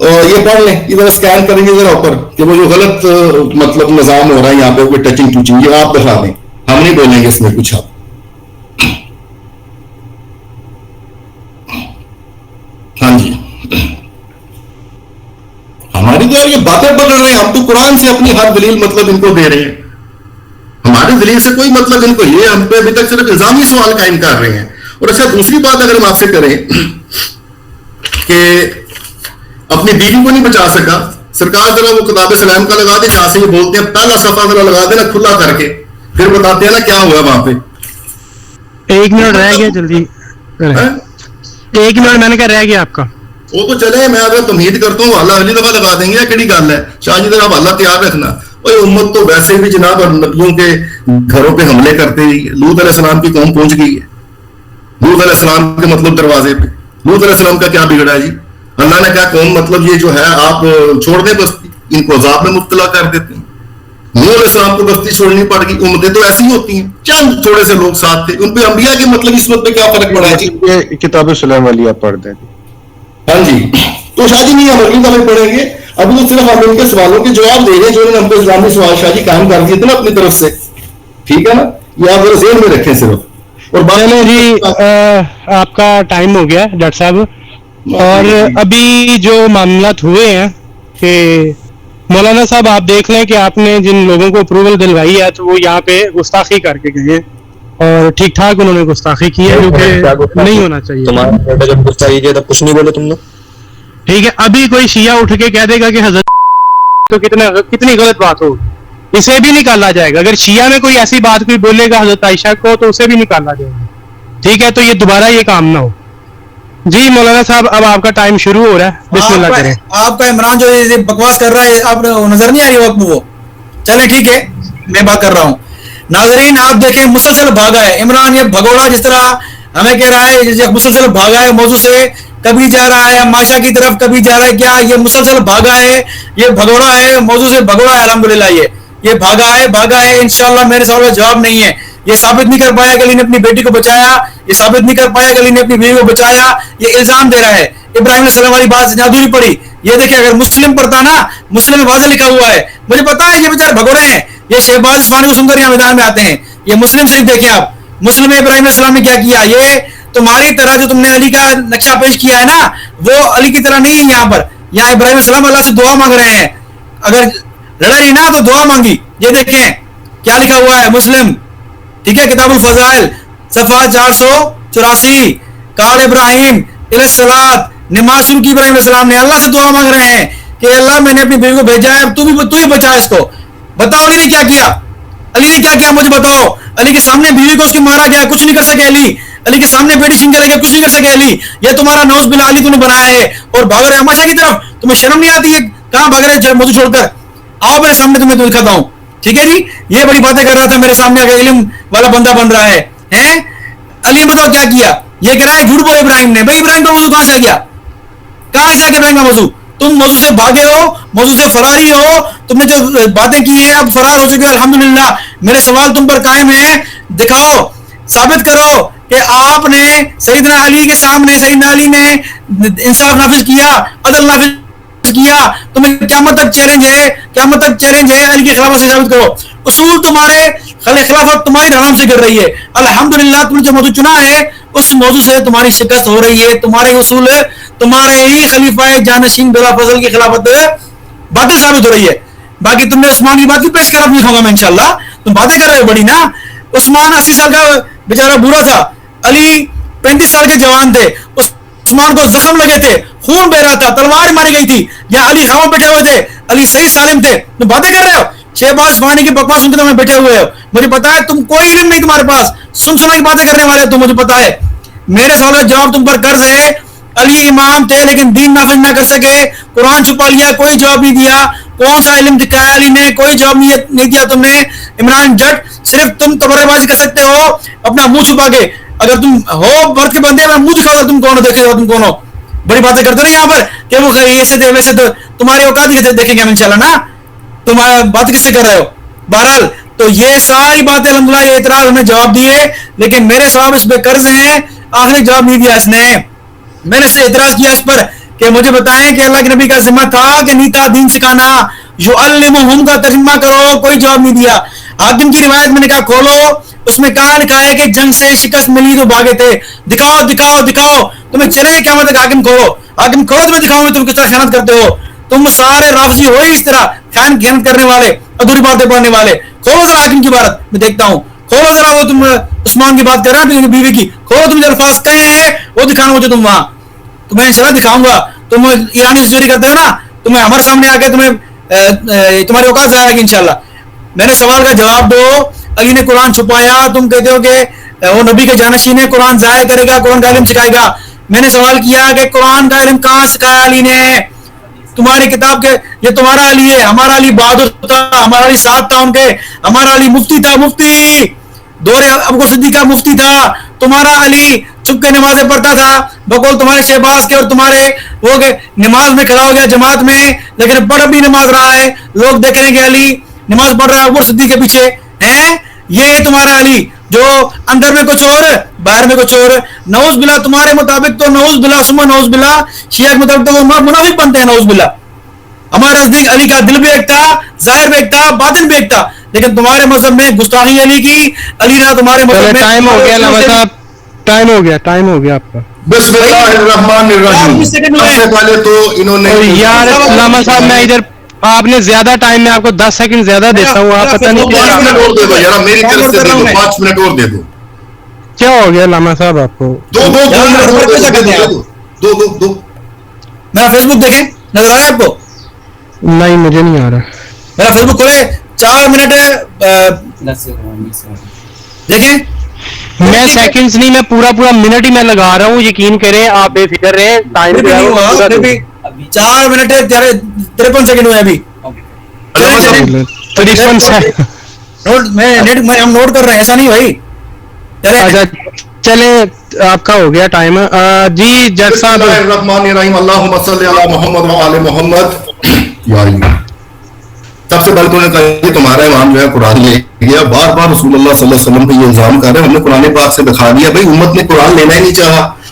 یہ پڑھ لیں, ادھر اسکین کریں گے ذرا اوپر کہ وہ جو غلط مطلب نظام ہو رہا ہے یہاں پہ کوئی ٹچنگ ٹوچنگ, یہ آپ دکھا دیں, ہم نہیں بولیں گے اس میں کچھ. آپ ہاں جی, ہماری تو یہ باتیں بدل رہے ہیں. ہم تو قرآن سے اپنی ہر دلیل مطلب ان کو دے رہے ہیں. ہماری دلیل سے کوئی مطلب ان کو, یہ ہم پہ ابھی تک صرف الزامی سوال قائم کر رہے ہیں. اور اچھا دوسری بات اگر ہم آپ سے کریں کہ اپنی بیوی کو نہیں بچا سکا, سرکار ذرا وہ کتاب سلام کا لگا دے جہاں سے یہ بولتے ہیں, پہلا صفحہ ذرا لگا دینا کھلا کر کے, پھر بتاتے ہیں نا کیا ہوا وہاں پہ. 1 منٹ رہ گیا, جلدی 1 منٹ میں نے کہا رہ گیا آپ کا. وہ تو چلے, میں اگر تمہید کرتا ہوں اللہ علی دفعہ لگا دیں گے, کیڑی گل ہے شاہ جی ذرا اللہ تیار رکھنا. اور امت تو ویسے بھی جناب نبیوں کے گھروں پہ حملے کرتے ہی. لوط علیہ السلام کی قوم پہنچ گئی ہے لوط علیہ السلام کے مطلب دروازے پہ. لوط علیہ السلام کا کیا بگڑا ہے جی؟ اللہ نے کہا قوم مطلب یہ جو ہے آپ چھوڑ دیں بستی, ان کو عذاب میں مبتلا کر دیتے ہیں. نوح علیہ السلام کو بستی چھوڑنی پڑ گئی. امتیں تو ایسی ہی ہوتی ہیں, چند تھوڑے سے لوگ ساتھ تھے, ان پہ انبیاء کے مطلب اسمت پہ کیا فرق پڑا ہے جی؟ یہ کتاب سلام والی آپ پڑھ دیں. ہاں جی, تو شاہ جی نہیں ہم اگلی دفعہ پڑھیں گے. ابھی تو صرف ہم ان کے سوالوں کے جواب دے رہے ہیں جو انہوں نے ہم کو اسلامی سوال شاہ جی قائم کر دیے تھے نا اپنی طرف سے. ٹھیک ہے نا, یہ آپ ذہن میں رکھیں صرف. اور چلیں جی, آپ کا ٹائم ہو گیا ڈاکٹر صاحب. اور ابھی جو معاملات ہوئے ہیں کہ مولانا صاحب آپ دیکھ لیں کہ آپ نے جن لوگوں کو اپروول دلوائی ہے تو وہ یہاں پہ گستاخی کر کے گئے ہیں, اور ٹھیک ٹھاک انہوں نے گستاخی کی ہے جو کہ نہیں ہونا چاہیے. تمہارا بیٹا جب گستاخی کیا تب کچھ نہیں بولے تم نے. ٹھیک ہے, ابھی کوئی شیعہ اٹھ کے کہہ دے گا کہ حضرت تو کتنی غلط بات ہو, اسے بھی نکالا جائے گا. اگر شیعہ میں کوئی ایسی بات کوئی بولے گا حضرت عائشہ کو تو اسے بھی نکالا جائے گا. ٹھیک ہے, تو یہ دوبارہ یہ کام نہ ہو. جی مولانا صاحب اب آپ کا ٹائم شروع ہو رہا ہے, بسم اللہ کریں. آپ کا عمران جو بکواس کر رہا ہے آپ نظر نہیں آ رہی وقت وہ. چلے ٹھیک ہے, میں بات کر رہا ہوں. ناظرین آپ دیکھیں مسلسل بھاگا ہے عمران, یہ بھگوڑا جس طرح ہمیں کہہ رہا ہے مسلسل بھاگا ہے موضوع سے, کبھی جا رہا ہے ماشا کی طرف, کبھی جا رہا ہے کیا, یہ مسلسل بھاگا ہے, یہ بھگوڑا ہے, موضوع سے بھگوڑا ہے. الحمدللہ یہ بھاگا ہے. انشاءاللہ میرے سوال کا جواب نہیں ہے. یہ ثابت نہیں کر پایا کہ علی نے اپنی بیٹی کو بچایا, یہ ثابت نہیں کر پایا کہ علی نے اپنی بیوی کو بچایا. یہ الزام دے رہا ہے. ابراہیم علیہ السلام والی بات ادھوری پڑی یہ دیکھیں اگر مسلم پڑھتا نا, مسلم میں واضح لکھا ہوا ہے, مجھے پتا ہے یہ بیچارے بھگوڑے ہیں, یہ شہباز اصفہانی کو سن کر یہاں میدان میں آتے ہیں. یہ مسلم شریف دیکھیں آپ, مسلم ابراہیم علیہ السلام نے کیا کیا, یہ تمہاری طرح جو تم نے علی کا نقشہ پیش کیا ہے نا, وہ علی کی طرح نہیں ہے. یہاں پر یہاں ابراہیم علیہ السلام اللہ سے دعا مانگ رہے ہیں, اگر لڑا نہیں نا تو دعا مانگی. یہ دیکھیں کیا لکھا ہوا ہے مسلم, ٹھیک ہے, کتاب الفضائل صفحہ 484, قال ابراہیم علیہ السلام, نماز شروع کی ابراہیم علیہ السلام نے, اللہ سے دعا مانگ رہے ہیں کہ اللہ میں نے اپنی بیوی کو بھیجا ہے, تو ہی بچا اس کو. بتاؤ علی نے کیا کیا, علی نے کیا کیا مجھے بتاؤ. علی کے سامنے بیوی کو اس کی مارا گیا, کچھ نہیں کر سکے علی. علی کے سامنے بیٹی چھین کر گیا, کچھ نہیں کر سکے علی. یہ تمہارا نوز باللہ علی تم نے بنایا ہے, اور بھاگ رہے ہمیشہ کی طرف. تمہیں شرم نہیں آتی ہے, کہاں بھاگ رہے موضوع چھوڑ کر. آؤ میرے سامنے تمہیں دکھاتا ہوں, ٹھیک ہے جی. یہ بڑی باتیں کر رہا تھا, میرے سامنے آ علم والا بندہ بن رہا ہے. علی بتاؤ کیا کیا, یہ کہہ رہا ہے جھوٹ بولے ابراہیم نے. بھائی ابراہیم کا موضوع کہاں سے آ گیا, کہاں سے آ گیا ابراہیم کا موضوع؟ تم موضوع سے بھاگے ہو, موضوع سے فراری ہو. تم نے جو باتیں کی ہیں اب فرار ہو چکے ہو الحمدللہ. میرے سوال تم پر قائم ہے, دکھاؤ, ثابت کرو کہ آپ نے سیدنا علی کے سامنے, سیدنا علی نے انصاف نافذ کیا, عدل نافذ کیا. تمہیں قیامت تک چیلنج ہے, قیامت تک چیلنج ہے, علی کی خلافت سے ثابت کرو. اصول تمہارے خلافت تمہاری دھڑام سے گر رہی ہے. الحمدللہ تم نے جو موضوع چنا ہے اس موضوع سے تمہاری شکست ہو رہی ہے. تمہارے اصول, تمہارے ہی خلیفہ جانشین بلا فضل کی خلافت باطل ثابت ہو رہی ہے. باقی تم نے عثمان کی بات کی پیش کرب نہیں کھاؤں گا میں انشاءاللہ. تم باتیں کر رہے ہو بڑی نا. عثمان 80 سال کا بیچارہ بوڑھا تھا, علی 35 سال کے جوان تھے. عثمان کو زخم لگے تھے, خون بہ رہا تھا, تلوار ماری گئی تھی. یہاں علی خاموش بیٹھے ہوئے تھے, علی صحیح سالم تھے. تم باتیں کر رہے ہو, شہباز اصفہانی کی بکواس سن کے تم بیٹھے ہوئے ہو. مجھے پتا ہے تم کوئی علم نہیں تمہارے پاس, سن سنا کی باتیں کرنے والے ہو تم, مجھے پتا ہے. میرے سوال کا جواب تم پر قرض ہے. علی امام تھے لیکن دین نافذ نہ کر سکے, قرآن چھپا لیا, کوئی جواب نہیں دیا. کون سا علم دکھایا علی نے, کوئی جواب نہیں دیا تم نے. عمران جٹ, صرف تم تبرے بازی کر سکتے ہو اپنا منہ چھپا کے. اگر تم ہو برت کے بندے میں منہ دکھاؤ تم کون ہو, دیکھے ہو تم کون ہو. بڑی باتیں کرتے رہے یہاں پر کہ وہ ایسے تھے ویسے, تو تمہاری اوقات دیکھیں گے ہم انشاءاللہ نا. تمہارا بات کس سے کر رہے ہو. بہرحال تو یہ ساری باتیں الحمدللہ, یہ اعتراض ہم نے جواب دیے, لیکن میرے سوال اس پہ قرض ہیں. آخری جواب نہیں دیا اس نے. میں نے اس سے اعتراض کیا اس پر کہ مجھے بتائیں کہ اللہ کے نبی کا ذمہ تھا کہ نہیں تھا دین سکھانا, یعلمہم کا ترجمہ کرو, کوئی جواب نہیں دیا. حاکم کی روایت میں نے کہا کھولو, اس میں کہاں لکھا ہے کہ جنگ سے شکست ملی تو بھاگے تھے. دکھاؤ دکھاؤ دکھاؤ, تمہیں چلے کیا مطلب حاکم کھولو, حاکم کھولو, تمہیں دکھاؤں گے تم کس طرح خیانت کرتے ہو. تم سارے رافضی ہو ہی اس طرح, خیانت کرنے والے, ادھوری باتیں پڑھنے والے. کھولو ذرا حاکم کی بات, میں دیکھتا ہوں. کھولو ذرا وہ تم عثمان کی بات کر رہے ہیں بیوی کی, کھولو تم جو الفاظ کہے ہیں وہ دکھانا مجھے تم وہاں. تمہیں انشاءاللہ دکھاؤں گا. تم ایرانی چوری کرتے ہو نا, تمہیں ہمارے سامنے آ کے تمہاری اوقات ضائع ہوگی انشاءاللہ. میرے سوال کا جواب دو. علی نے قرآن چھپایا, تم کہتے ہو کہ وہ نبی کے جانشین ہے, قرآن ضائع کرے گا, قرآن کا علم سکھائے گا. میں نے سوال کیا کہ قرآن کا علم کہاں سکھایا علی نے. تمہاری کتاب کے, یہ تمہارا علی ہے, ہمارا علی بہادر تھا, ہمارا علی ساتھ تھا ان کے, ہمارا علی مفتی تھا, مفتی دور ابو صدیق کا مفتی تھا. تمہارا علی چھپ کے نمازیں پڑھتا تھا بقول تمہارے شہباز کے, اور تمہارے وہ نماز میں کھڑا ہو گیا جماعت میں, لیکن پڑھ بھی نماز رہا ہے. لوگ دیکھ رہے ہیں کہ علی نماز پڑھ رہا ہے ابو صدیق کے پیچھے ہیں. یہ تمہارا علی جو اندر میں کچھ اور باہر میں کچھ اور. نعوذ باللہ تمہارے مطابق تو نعوذ باللہ ثم نعوذ باللہ, شیعہ کے مطابق تو وہ منافق بنتے ہیں نعوذ باللہ. ہمارے نزدیک علی کا دل بھی ایک تھا, ظاہر بھی ایک تھا, باطن بھی ایک تھا, لیکن تمہارے مذہب میں گستاخی علی کی, علی نے تمہارے مذہب میں. ٹائم ہو گیا علامہ صاحب, ٹائم ہو گیا, ٹائم ہو گیا آپ کا. بسم اللہ الرحمن الرحیم. سب سے پہلے تو انہوں نے یار علامہ صاحب, میں ادھر آپ نے زیادہ ٹائم, میں آپ کو 10 سیکنڈ زیادہ دیتا ہوں, آپ پتہ نہیں 5 منٹ اور دے دو یار, میری طرف سے دے دو 5 منٹ اور دے دو. کیا ہو گیا علامہ صاحب آپ کو. دو میرا فیس بک دیکھیں, نظر آ رہا ہے آپ کو؟ نہیں مجھے نہیں آ رہا. میرا فیس بک کھولے, 4 منٹ دیکھیں. میں سیکنڈز نہیں, میں پورا منٹ ہی میں لگا رہا ہوں, یقین کریں آپ بے فکر رہیں. ٹائم 4 منٹ 53 سیکنڈ ہوئے ابھی. 53 سیکنڈ ہم نوٹ کر رہے ہیں, ایسا نہیں بھائی. اچھا چلے, آپ کا ہو گیا ٹائم. جی جج صاحب. الرحمن الرحیم. اللہم صلی علی محمد و آل محمد. سب سے پہلے تو نے کہا کہ تمہارا امام جو ہے قرآن لے گیا. بار بار رسول اللہ صلی اللہ علیہ وسلم پہ یہ الزام کر رہے ہیں, ہم نے قرآن پاک سے دکھا دیا. بھائی امت نے قرآن لینا ہی نہیں چاہا,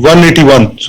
181।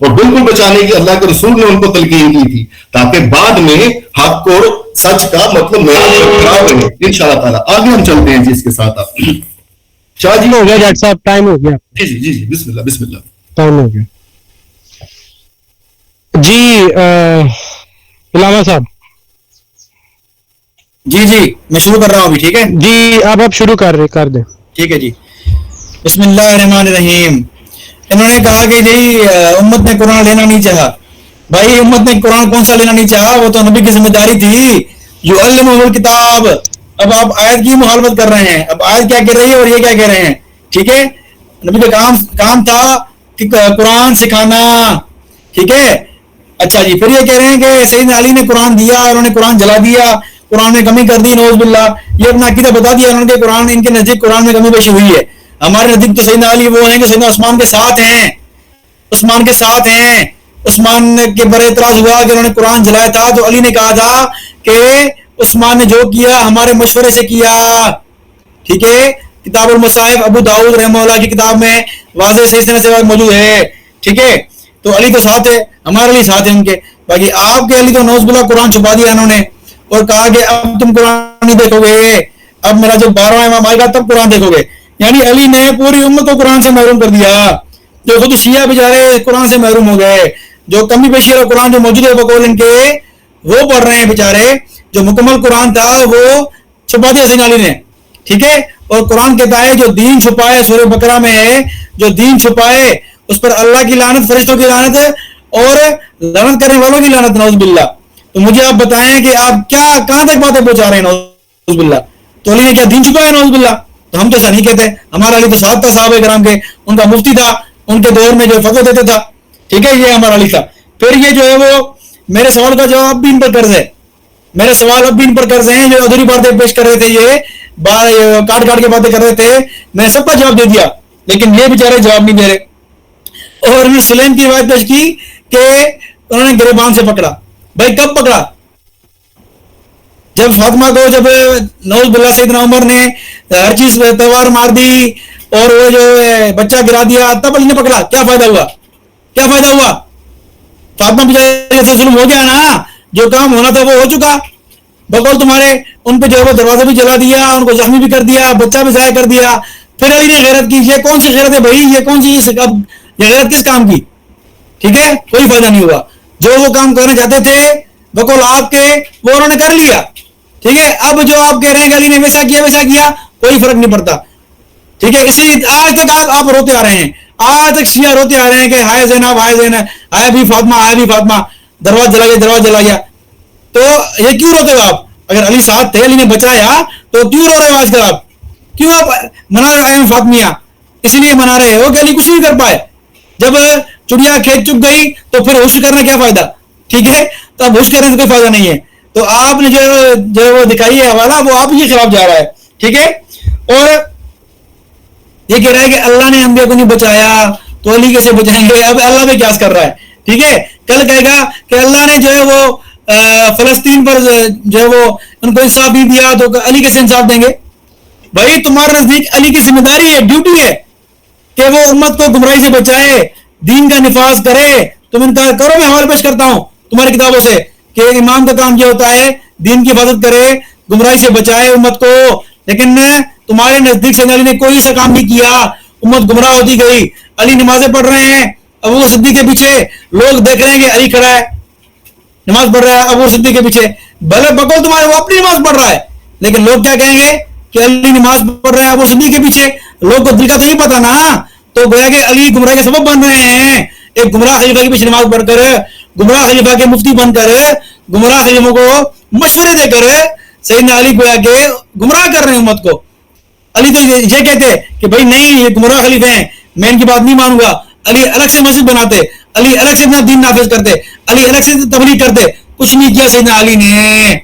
اور بالکل بچانے کی اللہ کے رسول نے ان کو تلقین کی تھی تاکہ بعد میں حق اور سچ کا مطلب برقرار رہے انشاءاللہ تعالیٰ. آگے ہم چلتے ہیں جی اس کے ساتھ. آپ شاہ جی ہو گیا ڈاکٹر صاحب, ٹائم ہو گیا. جی جی جی جی بسم اللہ بسم اللہ. ٹائم ہو گیا جی. علامہ صاحب جی جی میں شروع کر رہا ہوں ابھی, ٹھیک ہے جی, آپ شروع کر دیں. ٹھیک ہے جی. بسم اللہ الرحمن الرحیم. انہوں نے کہا کہ جی امت نے قرآن لینا نہیں چاہا. بھائی امت نے قرآن کون سا لینا نہیں چاہا, وہ تو نبی کی ذمہ داری تھی جو علمہ الکتاب. اب آپ آیت کی مخالفت کر رہے ہیں. اب آیت کیا کہہ رہی ہے اور یہ کیا کہہ رہے ہیں, ٹھیک ہے. نبی کا کام تھا کہ قرآن سکھانا, ٹھیک ہے. اچھا جی, پھر یہ کہہ رہے ہیں کہ سیدنا علی نے قرآن دیا, انہوں نے قرآن جلا دیا, قرآن میں کمی کر دی, نعوذ باللہ. یہ اپنا عقیدہ بتا دیا انہوں نے کہ قرآن, ان کے نزدیک قرآن میں کمی بیشی ہوئی ہے. ہمارے نزدیک تو سیدنا علی وہ ہیں کہ سیدنا عثمان کے ساتھ ہیں, عثمان کے ساتھ ہیں. عثمان کے بر اعتراض ہوا کہ انہوں نے قرآن جلایا تھا تو علی نے کہا تھا کہ عثمان نے جو کیا ہمارے مشورے سے کیا, ٹھیک ہے. کتاب المصاحف ابو داؤد رحمہ اللہ کی کتاب میں واضح صحیح طرح سے موجود ہے, ٹھیک ہے. تو علی تو ساتھ ہے, ہمارے علی ساتھ ہیں ان کے. باقی آپ کے علی تو نعوذ باللہ قرآن چھپا دیا انہوں نے اور کہا کہ اب تم قرآن نہیں دیکھو گے, اب میرا جب 12واں امام آئے گا تب قرآن دیکھو گے. یعنی علی نے پوری امت کو قرآن سے محروم کر دیا. جو خود شیعہ بیچارے قرآن سے محروم ہو گئے, جو کمی بیشی والا قرآن جو موجود ہے بقول ان کے وہ پڑھ رہے ہیں بیچارے. جو مکمل قرآن تھا وہ چھپا دیا سیدنا علی نے, ٹھیک ہے. اور قرآن کہتا ہے جو دین چھپائے, سورہ بقرہ میں ہے, جو دین چھپائے اس پر اللہ کی لعنت, فرشتوں کی لعنت اور لعنت کرنے والوں کی لعنت, نعوذ باللہ. تو مجھے آپ بتائیں کہ آپ کیا کہاں تک باتیں پہنچا رہے ہیں, نعوذ باللہ. تو علی نے کیا دین چھپایا, نعوذ باللہ. تو ہم تو ایسا نہیں کہتے, ہمارا علی تو ساتھ تھا صحابہ کرام کے, ان کا مفتی تھا, ان کے دور میں جو فتویٰ دیتے تھا, ٹھیک ہے. یہ ہمارا علی تھا. پھر یہ جو ہے وہ میرے سوال کا جواب بھی ان پر قرض ہے, میرے سوال اب بھی ان پر قرض ہیں. جو ادھوری باتیں پیش کر رہے تھے, یہ کاٹ کے باتیں کر رہے تھے, میں نے سب کا جواب دے دیا, لیکن یہ بیچارے جواب نہیں دے رہے. اور انہوں نے سلیم کی روایت پیش کی کہ انہوں نے گریبان سے پکڑا. بھائی کب پکڑا؟ جب فاطمہ کو, جب نعوذ باللہ سیدنا عمر نے ہر چیز تلوار مار دی اور وہ جو بچہ گرا دیا, تب علی نے پکڑا. کیا فائدہ ہوا, کیا فائدہ ہوا؟ فاطمہ بیچارے سے ظلم ہو گیا نا, جو کام ہونا تھا وہ ہو چکا. بقول تمہارے ان پہ جو ہے وہ دروازہ بھی جلا دیا, ان کو زخمی بھی کر دیا, بچہ بھی ضائع کر دیا. پھر علی نے غیرت کی. یہ کون سی غیرت ہے بھائی, یہ کون سی, یہ غیرت کس کام کی, ٹھیک ہے. کوئی فائدہ نہیں ہوا. جو وہ کام کرنا چاہتے تھے بقول آپ کے, وہ انہوں نے کر لیا, ٹھیک ہے. اب جو آپ کہہ رہے ہیں کہ علی نے ویسا کیا, کوئی فرق نہیں پڑتا, ٹھیک ہے. اس لیے آج تک آپ روتے آ رہے ہیں, آج تک شیعہ روتے آ رہے ہیں کہ ہائے زینب, ہائے زینب, ہائے بھی فاطمہ, ہائے بھی فاطمہ, دروازہ جلا گیا. تو یہ کیوں روتے ہو آپ؟ اگر علی ساتھ تھے, علی نے بچایا, تو کیوں رو رہے ہو آج کل آپ؟ کیوں آپ منا رہے ہیں فاطمیہ؟ اس لیے منا رہے ہو کہ علی کچھ نہیں کر پائے. جب چڑیا کھیت چک گئی تو پھر ہوش کرنا کیا فائدہ, ٹھیک ہے. تو اب ہوش کرنے سے کوئی فائدہ نہیں ہے. تو آپ نے جو وہ دکھائی ہے حوالہ, وہ آپ کے خلاف جا رہا ہے, ٹھیک ہے. اور یہ کہہ رہا ہے کہ اللہ نے انبیاء کو نہیں بچایا تو علی کیسے بچائیں گے. اب اللہ میں قیاس کر رہا ہے, ٹھیک ہے. کل کہے گا کہ اللہ نے جو ہے وہ فلسطین پر جو ہے وہ ان کو انصاف نہیں دیا تو علی کیسے انصاف دیں گے. بھائی تمہارے نزدیک علی کی ذمہ داری ہے, ڈیوٹی ہے کہ وہ امت کو گمراہی سے بچائے, دین کا نفاذ کرے. تم انکار کرو, میں حوالہ پیش کرتا ہوں تمہاری کتابوں سے کہ امام کا کام یہ ہوتا ہے دین کی حفاظت کرے, گمراہی سے بچائے امت کو. لیکن تمہارے نزدیک سے علی نے کوئی ایسا کام نہیں کیا, امت گمراہ ہوتی گئی. علی نمازیں پڑھ رہے ہیں, ابو صدیق کے پیچھے لوگ دیکھ رہے ہیں کہ علی کھڑا ہے, نماز پڑھ رہا ہے ابو صدیق کے پیچھے. بھلے بقول تمہارے وہ اپنی نماز پڑھ رہا ہے, لیکن لوگ کیا کہیں گے کہ علی نماز پڑھ رہا ہے ابو صدیق کے پیچھے. لوگ کو دل کا تو نہیں پتا نا, تو گویا کہ علی گمراہ کے سبب بن رہے ہیں. ایک گمراہ خلیفہ کے پیچھے نماز پڑھ کر, گمراہ خلیفہ کے مفتی بن کر, گمراہ خلیفوں کو مشورے دے کر سیدنا علی گویا کہ گمراہ کر رہے ہیں امت کو. علی تو یہ کہتے کہ بھائی نہیں, یہ گمراہ خلیفے ہیں, میں ان کی بات نہیں مانوں گا. علی الگ سے مسجد بناتے, علی الگ سے اپنا دین نافذ کرتے, علی الگ سے تبلیغ کرتے. کچھ نہیں کیا سیدنا علی نے.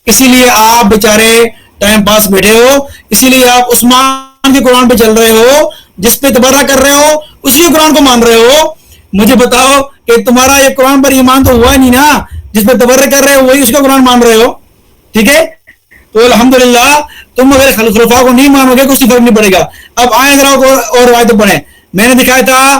اسی لیے آپ بیچارے ٹائم پاس بیٹھے ہو, اسی لیے آپ عثمان کے قرآن پہ چل رہے ہو, جس پہ تبرہ کر رہے ہو اسی قرآن کو مان رہے ہو. مجھے بتاؤ کہ تمہارا یہ قرآن پر ایمان تو ہوا نہیں نا, جس پہ تبرہ کر رہے ہو وہی اس کا قرآن مان رہے ہو, ٹھیک ہے. تو الحمدللہ تم اگر خلفاء کو نہیں مانو گے کچھ فرق نہیں پڑے گا. اب آئیں ذرا اور روایتیں پڑھیں. میں نے دکھایا تھا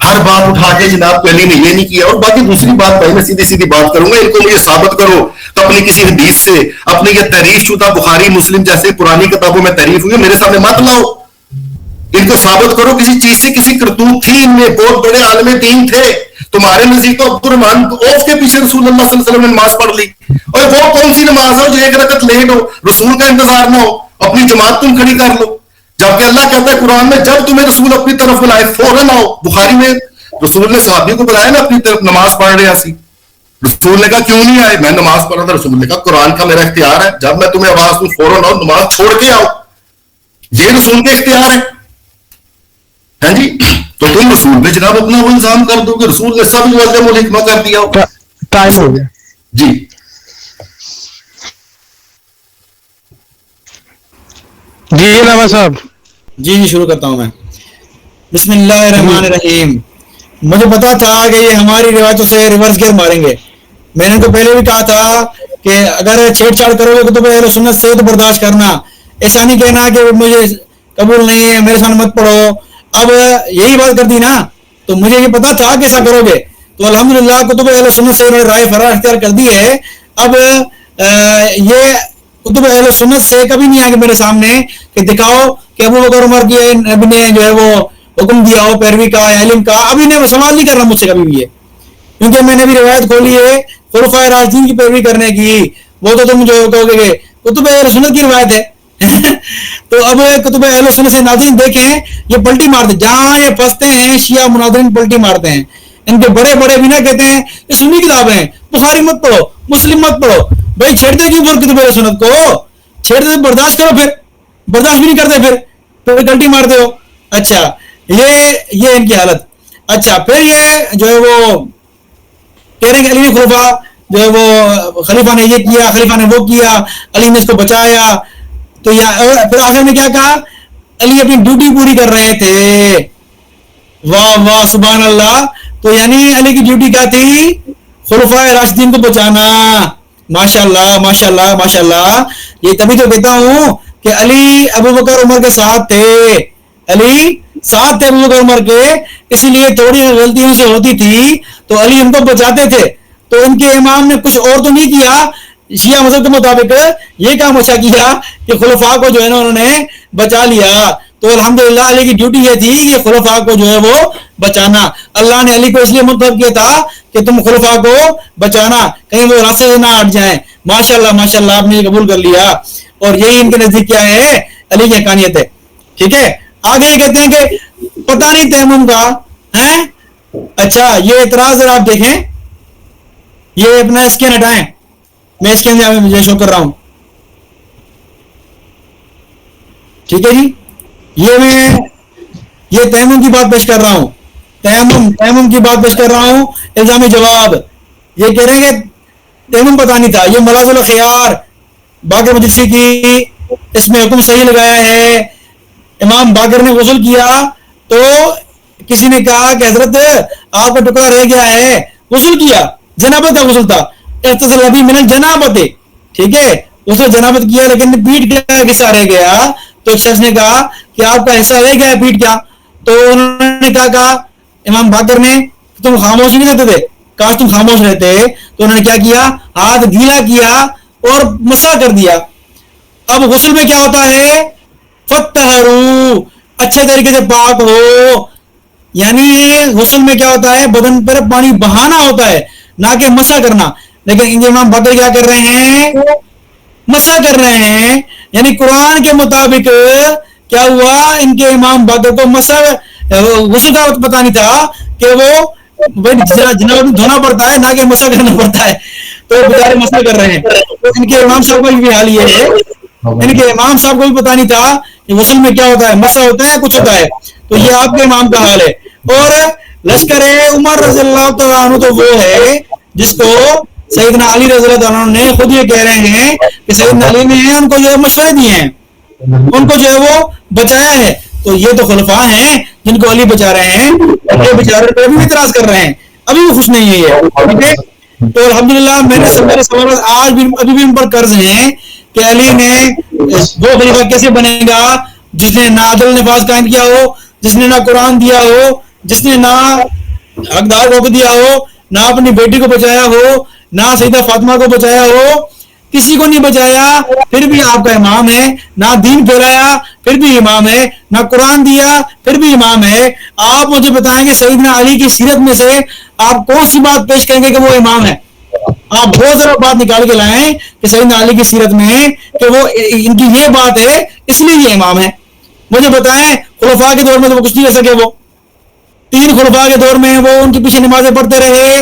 ہر بات اٹھا کے جناب کہ علی نے یہ نہیں کیا. اور باقی دوسری بات بھائی میں سیدھی سیدھی بات کروں گا, ان کو مجھے ثابت کرو اپنی کسی حدیث سے, اپنی یہ تحریف شدہ بخاری مسلم جیسے پرانی کتابوں میں تحریف ہوئی میرے سامنے مت لاؤ. ان کو ثابت کرو کسی چیز سے کسی کرتوت تھی ان میں, بہت بڑے عالم دین تھے. تمہارے نزدیک تو عبد الرحمان اوف کے پیچھے رسول اللہ صلی اللہ علیہ وسلم نے نماز پڑھ لی, اور وہ کون سی نماز ہے جو ایک رکعت لیٹ ہو, رسول کا انتظار نہ ہو, اپنی جماعت تم کھڑی کر لو. جبکہ اللہ کہتا ہے قرآن میں جب تمہیں رسول اپنی طرف بلائے فوراً آؤ. بخاری میں رسول نے صحابی کو بلایا نا اپنی طرف, نماز پڑھ رہے سی, رسول نے کہا کیوں نہیں آئے, میں نماز پڑھ رہا تھا. رسول نے کہا قرآن کا میرا اختیار ہے, جب میں تمہیں آواز دوں فوراً آؤ, نماز چھوڑ کے آؤ. یہ رسول کے اختیار ہے. ہاں جی, تو تم رسول پہ جناب اپنا وہ الزام کر دو کہ رسول نے سب ملزم الحکمہ کر دیا ہو. ٹائم ہو گیا جی. جی علامہ صاحب. جی شروع کرتا ہوں میں. بسم اللہ الرحمن الرحیم. مجھے پتا تھا کہ یہ ہماری روایتوں سے ریورس گیئر ماریں گے. میں نے ان کو پہلے بھی کہا تھا کہ اگر چھیڑ چھاڑ کرو گے کتب اہل سنت سے تو برداشت کرنا, ایسا نہیں کہنا کہ مجھے قبول نہیں ہے میرے سامنے مت پڑھو. اب یہی بات کر دی نا, تو مجھے یہ پتا تھا کہ ایسا کرو گے, تو الحمدللہ کتب اہل سنت سے رائے فرار اختیار کر دی ہے. اب یہ کتب اہل سنت سے کبھی نہیں آئے گے میرے سامنے کہ دکھاؤ کہ ابو بکر عمر کی نبی نے جو ہے وہ حکم دیا ہو پیروی کا یا علم کا. ابھی نے سوال نہیں کرنا مجھ سے کبھی بھی ہے, کیونکہ میں نے بھی روایت کھولی ہے خلفائے راشدین کی پیروی کرنے کی. وہ تو تم جو کہو گے کہ کتب اہل سنت کی روایت ہے. تو اب کتب اہل سنت سے ناظرین دیکھیں یہ پلٹی مارتے, جہاں یہ پھنستے ہیں شیعہ مناظرین پلٹی مارتے ہیں. ان کے بڑے بڑے بنا کہتے ہیں یہ سنی کتابیں ہیں, بخاری مت پڑھو, مسلم مت پڑھو. بھائی چھیڑتے کیوں پھر کتب اہل سنت کو, چھیڑتے برداشت کرو, پھر برداشت بھی نہیں کرتے, پھر پلٹی مارتے ہو. اچھا یہ ان کی حالت. اچھا پھر یہ جو ہے وہ کہہ رہے ہیں کہ علی نے خلفا جو ہے وہ خلیفہ نے یہ کیا, خلیفہ نے وہ کیا, علی نے اس کو بچایا. تو پھر آخر میں کیا کہا, علی اپنی ڈیوٹی پوری کر رہے تھے. واہ واہ سبحان اللہ. تو یعنی علی کی ڈیوٹی کیا تھی, خلفائے راشدین کو بچانا. ماشاء اللہ ماشاء اللہ ماشاء اللہ. یہ تبھی تو کہتا ہوں کہ علی ابو بکر عمر کے ساتھ تھے, علی ساتھ تھے ابو بکر عمر کے, اسی لیے تھوڑی غلطی ان سے ہوتی تھی تو علی ان کو بچاتے تھے. تو ان کے امام نے کچھ اور تو نہیں کیا شیعہ مذہب کے مطابق, یہ کام اچھا کیا کہ خلفاء کو جو ہے نا انہوں نے بچا لیا. تو الحمدللہ علی کی ڈیوٹی یہ تھی کہ خلفاء کو جو ہے وہ بچانا. اللہ نے علی کو اس لیے منتخب کیا تھا کہ تم خلفاء کو بچانا, کہیں وہ راستے سے نہ ہٹ جائیں. ماشاء اللہ آپ نے یہ قبول کر لیا, اور یہی ان کے نزدیک کیا ہے, علی کی حقانیت ہے. ٹھیک ہے, آگے یہ کہتے ہیں کہ پتہ نہیں تیمم کا ہے. اچھا یہ اعتراض ذرا آپ دیکھیں, یہ اپنا اسکین ہٹائیں, میں اسکین سے شو کر رہا ہوں. ٹھیک ہے جی, یہ تیمم کی بات پیش کر رہا ہوں, تیمم کی بات پیش کر رہا ہوں. الزام جواب یہ کہہ رہے ہیں کہ تیمم پتہ نہیں تھا. یہ ملاذ الخیار باقر مجلسی کی اس میں حکم صحیح لگایا ہے. امام باقر نے غسل کیا تو کسی نے کہا کہ حضرت آپ کا ٹکڑا رہ گیا ہے, غسل کیا, جنابت کا غسل تھا, اغتسل من الجنابت. ٹھیک ہے, اس نے جنابت کیا لیکن پیٹ کا حصہ رہ گیا. تو ایک شخص نے کہا کہ آپ کا حصہ رہ گیا ہے پیٹ کا. تو انہوں نے کہا امام باقر نے تم خاموش نہیں رہتے تھے, کاش تم خاموش رہتے. تو انہوں نے کیا کیا, ہاتھ گیلا کیا اور مسح کر دیا. اب غسل میں کیا ہوتا ہے, فتحرو, اچھے طریقے سے پاک ہو. یعنی غسل میں کیا ہوتا ہے, بدن پر پانی بہانا ہوتا ہے, نہ کہ مسح کرنا. لیکن امام باقر کیا کر رہے ہیں, مسح کر رہے ہیں. یعنی قرآن کے مطابق کیا ہوا, ان کے امام باقر کو مسح غسل کا پتہ نہیں تھا کہ وہ جناب دھونا پڑتا ہے نہ کہ مسح کرنا پڑتا ہے. تو بیچارے مسح کر رہے ہیں. ان کے امام صاحب کا بھی حال یہ ہے, ان کے امام صاحب کو بھی پتہ نہیں تھا کہ غسل میں کیا ہوتا ہے, مسح ہوتا ہے, کچھ ہوتا ہے. تو یہ آپ کے امام کا حال ہے. اور لشکر عمر رضی اللہ تعالیٰ عنہ تو وہ ہے جس کو سیدنا علی رضی اللہ عنہ نے خود یہ کہہ رہے ہیں کہ سیدنا علی نے ان کو جو ہے مشورے دیے ہیں, ان کو جو ہے وہ بچایا ہے. تو یہ تو خلفاء ہیں جن کو علی بچا رہے ہیں, یہ بیچارے پہ بھی اعتراض کر رہے ہیں, ابھی بھی خوش نہیں ہے یہ. ٹھیک ہے, تو الحمدللہ میرے سوالات آج بھی ابھی بھی ان پر قرض ہیں کہ علی نے وہ خلیفہ کیسے بنے گا جس نے نہ عدل نفاذ قائم کیا ہو, جس نے نہ قرآن دیا ہو, جس نے نہ حقدار کو دیا ہو, نہ اپنی بیٹی کو بچایا ہو, نہ سیدہ فاطمہ کو بچایا ہو, کسی کو نہیں بچایا, پھر بھی آپ کا امام ہے. نہ دین پھیلایا پھر بھی امام ہے, نہ قرآن دیا پھر بھی امام ہے. آپ مجھے بتائیں گے سیدنا علی کی سیرت میں سے آپ کون سی بات پیش کریں گے کہ وہ امام ہے؟ آپ بہت ذرا بات نکال کے لائیں کہ سیدنا علی کی سیرت میں کہ وہ ان کی یہ بات ہے اس لیے یہ امام ہے. مجھے بتائیں خلفاء کے دور میں تو وہ کچھ نہیں کر سکے. وہ 3 خلفاء کے دور میں وہ ان کے پیچھے نمازیں پڑھتے رہے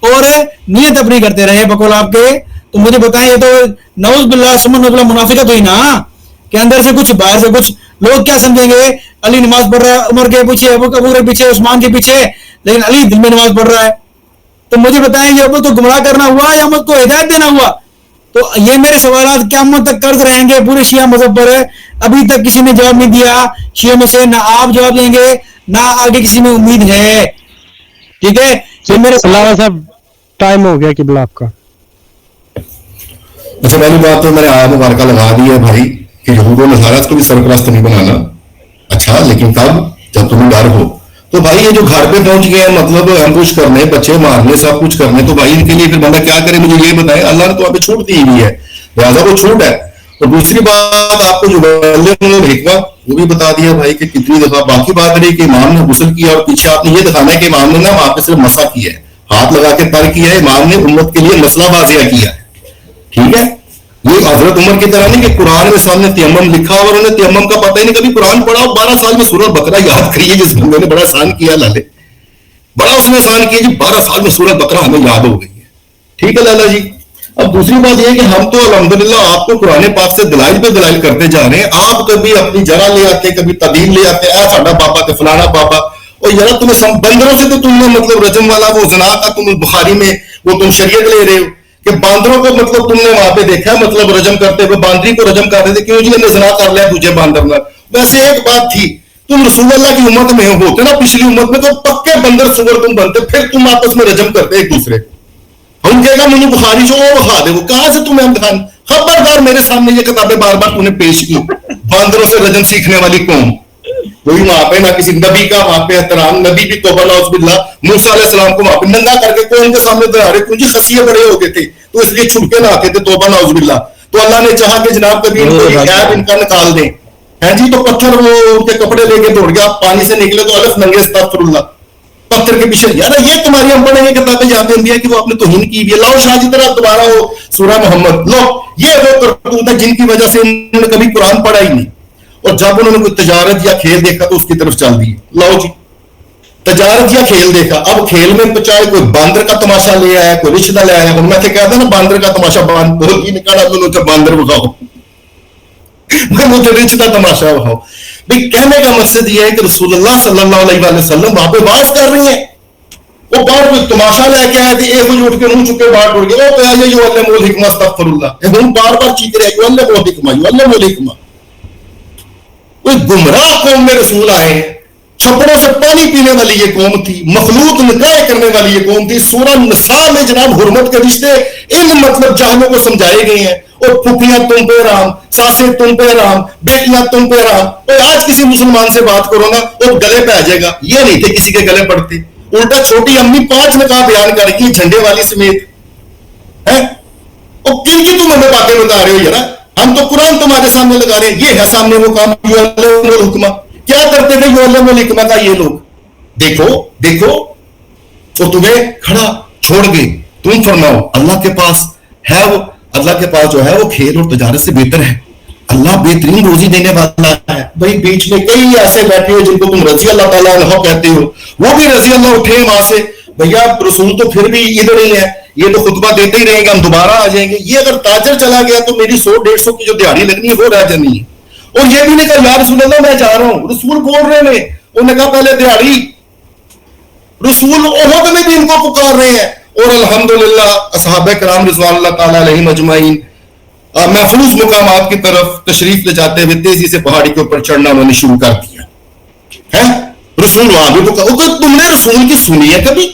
اور نیت اپنی کرتے رہے بقول آپ کے. تو مجھے بتائیں یہ تو نعوذ باللہ سمن باللہ منافقت ہوئی نا, کہ اندر سے کچھ باہر سے کچھ. لوگ کیا سمجھیں گے علی نماز پڑھ رہا ہے عمر کے پیچھے, ابو کے پیچھے, عثمان کے پیچھے, لیکن علی دل میں نماز پڑھ رہا ہے. تو مجھے بتائیں یہ تو گمراہ کرنا ہوا یا امت کو ہدایت دینا ہوا؟ تو یہ میرے سوالات قیامت تک قرض رہیں گے پورے شیعہ مذہب پر. ابھی تک کسی نے جواب نہیں دیا شیعہ میں سے, نہ آپ جواب دیں گے نہ آگے کسی میں امید ہے. ٹھیک ہے جی میرے صاحب ٹائم ہو گیا قبلہ آپ کا. اچھا پہلی بات تو میں نے آیت مبارکہ لگا دی ہے بھائی کہ یہود و نصارہ کو بھی سرپرست نہیں بنانا. اچھا لیکن کب؟ جب تمہیں ڈر ہو. تو بھائی یہ جو گھر پہ پہنچ گئے ہیں مطلب ایمبوش کرنے, بچے مارنے, سب کچھ کرنے, تو بھائی ان کے لیے پھر بندہ کیا کرے؟ مجھے یہ بتائیں. اللہ نے تو آپ پہ چھوٹ دی ہوئی ہے, لہٰذا وہ چھوٹ ہے. اور دوسری بات آپ کو جو حکمہ وہ بھی بتا دیا بھائی کہ کتنی دفعہ. باقی بات رہی کہ امام نے غسل کیا اور پیچھے آپ نے یہ دکھانا ہے کہ امام نے نا وہاں پہ صرف مسح کیا ہے, ہاتھ لگا کے تر کیا ہے. امام نے امت کے لیے مسئلہ واضح کیا ہے. ٹھیک ہے, یہ حضرت عمر کی طرح نہیں کہ قرآن میں سامنے تیمم لکھا اور انہیں تیمم کا پتہ ہی نہیں, کبھی قرآن پڑھا. 12 سال میں سورۃ بقرہ یاد کریے جس بندے نے بڑا آسان کیا لالے, بڑا اس نے آسان کیا جی. 12 سال میں سورۃ بقرہ ہمیں یاد ہو گئی ہے. ٹھیک ہے لالا جی. اب دوسری بات یہ ہے کہ ہم تو الحمدللہ آپ کو قرآن پاک سے دلائل پہ دلائل کرتے جا رہے ہیں. آپ کبھی اپنی جرا لے آتے ہیں, کبھی تدین لے آتے ہیں, ساڈا پاپا تے فلانا پاپا. اور یار تمہیں بندروں سے تو تم نے مطلب رجم والا وہ زنا کا تم بخاری میں وہ تم شریعت لے رہے ہو کہ باندروں کو مطلب تم نے وہاں پہ دیکھا مطلب رجم کرتے ہوئے, باندری کو رجم کر رہے تھے. کیوں جی نے زنا کر لیا تجھے باندر نہ. ویسے ایک بات تھی, تم رسول اللہ کی امت میں ہوتے نا, پچھلی امت میں, تو پکے بندر سور تم بنتے, پھر تم آپس میں رجم کرتے ایک دوسرے. ہم کہے گا مجھے بخاری جو وہ بخا دے, وہ کہاں سے تمہیں امتحان. خبردار میرے سامنے یہ کتابیں بار بار تم نے پیش کی. باندروں سے رجم سیکھنے والی قوم, کوئی وہاں پہ نہ کسی نبی کا وہاں پہ احترام, نبی بھی توبہ نعوذ باللہ موسیٰ علیہ السلام کو وہاں پہ ننگا کر کے قوم کے سامنے دہا رہے, کیوں جی خصیے بڑے ہو گئے تھے تو اس لیے چھپ کے نہ آتے تھے, توبہ نعوذ باللہ. تو اللہ نے چاہا کہ جناب کبھی ان کو یہ عیب ان کا نکال دیں. ہیں جی تو پتھر وہ ان کے کپڑے لے کے دوڑ گیا, پانی سے نکلے تو الف ننگے استغفر اللہ, پتھر کے پیچھے. یار یہ تمہاری ہم پڑھیں گے کتابیں یاد دیں کہ وہ آپ نے توہین کی ہوئی ہے. لاؤ شاہ جی طرح دوبارہ ہو سورہ محمد, لو یہ وہ کرتوت ہے جن کی وجہ سے انہوں نے کبھی قرآن پڑھا ہی نہیں. اور جب انہوں نے کوئی تجارت یا کھیل دیکھا تو اس کی طرف چل دی. لاؤ جی تجارت یا کھیل دیکھا, اب کھیل میں چاہے کوئی باندر کا تماشا لے آیا, کوئی رشتہ لے آیا. میں کہتا نا باندر کا تماشا باندر بخاؤ, مجھے رشتہ تماشا بخاؤ. بھائی کہنے کا مقصد یہ ہے کہ رسول اللہ صلی اللہ علیہ وسلم وہاں پہ واز کر رہی ہیں. وہ باہر کوئی تماشا لے کے آئے تھے, ایک اٹھ کے منہ چکے باہر اڑ گئے, وہ پہ آئیے یو اللہ مول حکمہ استغفر اللہ. ہم بار بار چیخ رہے یو اللہ مول حکمہ, یو اللہ مول حکمہ. کوئی گمراہ قوم میں رسول آئے ہیں, چھپڑوں سے پانی پینے والی یہ قوم تھی, مخلوط نکاح کرنے والی یہ قوم تھی. سورہ نساء میں جناب حرمت کے رشتے ان مطلب جہانوں کو سمجھائے گئے ہیں. اور پھوپھیاں تم پہ رام, ساسیں تم پہ رام, بیٹیاں تم پہ رام. اور آج کسی مسلمان سے بات کرو نا وہ گلے پہ آ جائے گا. یہ نہیں تھے کسی کے گلے پڑتے, الٹا چھوٹی امی 5 نکاح بیان کر رہی جھنڈے والی سمیت ہے. اور کن کی تم ہمیں باتیں بتا رہے ہو یار, ہم تو قرآن تمہارے سامنے لگا رہے ہیں. یہ ہے سامنے وہ کام یو اللہ الحکمہ. کیا کرتے تھے یو اللہ الحکمہ کا یہ لوگ؟ دیکھو دیکھو, تو تمہیں کھڑا چھوڑ گئے. تم فرماؤ اللہ کے پاس ہے, وہ اللہ کے پاس جو ہے وہ کھیل اور تجارت سے بہتر ہے. اللہ بہترین روزی دینے والا ہے. بھائی بیچ میں کئی ایسے بیٹھے ہو جن کو تم رضی اللہ تعالیٰ عنہ کہتے ہو, وہ بھی رضی اللہ اٹھے وہاں سے. بھیا رسول تو پھر بھی ادھر ہی ہے, یہ تو خطبہ دیتے ہی رہیں گے, ہم دوبارہ آ جائیں گے. یہ اگر تاجر چلا گیا تو میری 100-150 کی جو دیہڑی لگنی ہے وہ رہ جانی ہے. اور یہ بھی نہیں کہا یا رسول اللہ میں جا رہا ہوں, رسول بول رہے ہیں. انہوں نے کہا پہلے دیہڑی. رسول احد میں بھی ان کو پکار رہے ہیں. اور الحمدللہ اصحابہ کرام رضوان اللہ تعالیٰ علیہم اجمعین محفوظ مقامات کی طرف تشریف لے جاتے ہوئے تیزی سے پہاڑی کے اوپر چڑھنا انہوں نے شروع کر دیا ہے. رسول وہاں بھی پکار. تم نے رسول کی سنی ہے کبھی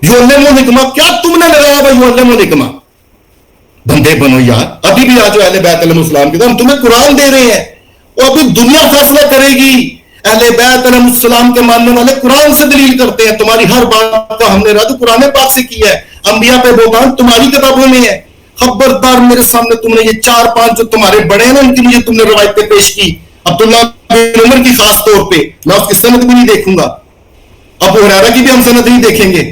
یعلم الحکمہ؟ کیا تم نے لگایا بھائی یعلم الحکمہ؟ بندے بنو یار. ابھی بھی آج اہل بیت علیہ السلام کی تو ہم تمہیں قرآن دے رہے ہیں, اور ابھی دنیا فیصلہ کرے گی اہل بیت علیہ السلام کے ماننے والے قرآن سے دلیل کرتے ہیں. تمہاری ہر بات کا ہم نے رد قرآن پاک سے کیا ہے. انبیاء پہ بہتان تمہاری کتابوں میں ہے. خبردار میرے سامنے تم نے یہ 4-5 جو تمہارے بڑے ہیں نا ان کے لیے تم نے روایتیں پیش کی. عبداللہ بن عمر کی خاص طور پہ میں اس کی سند بھی نہیں دیکھوں گا. ابو ہریرہ کی بھی ہم سند نہیں دیکھیں گے.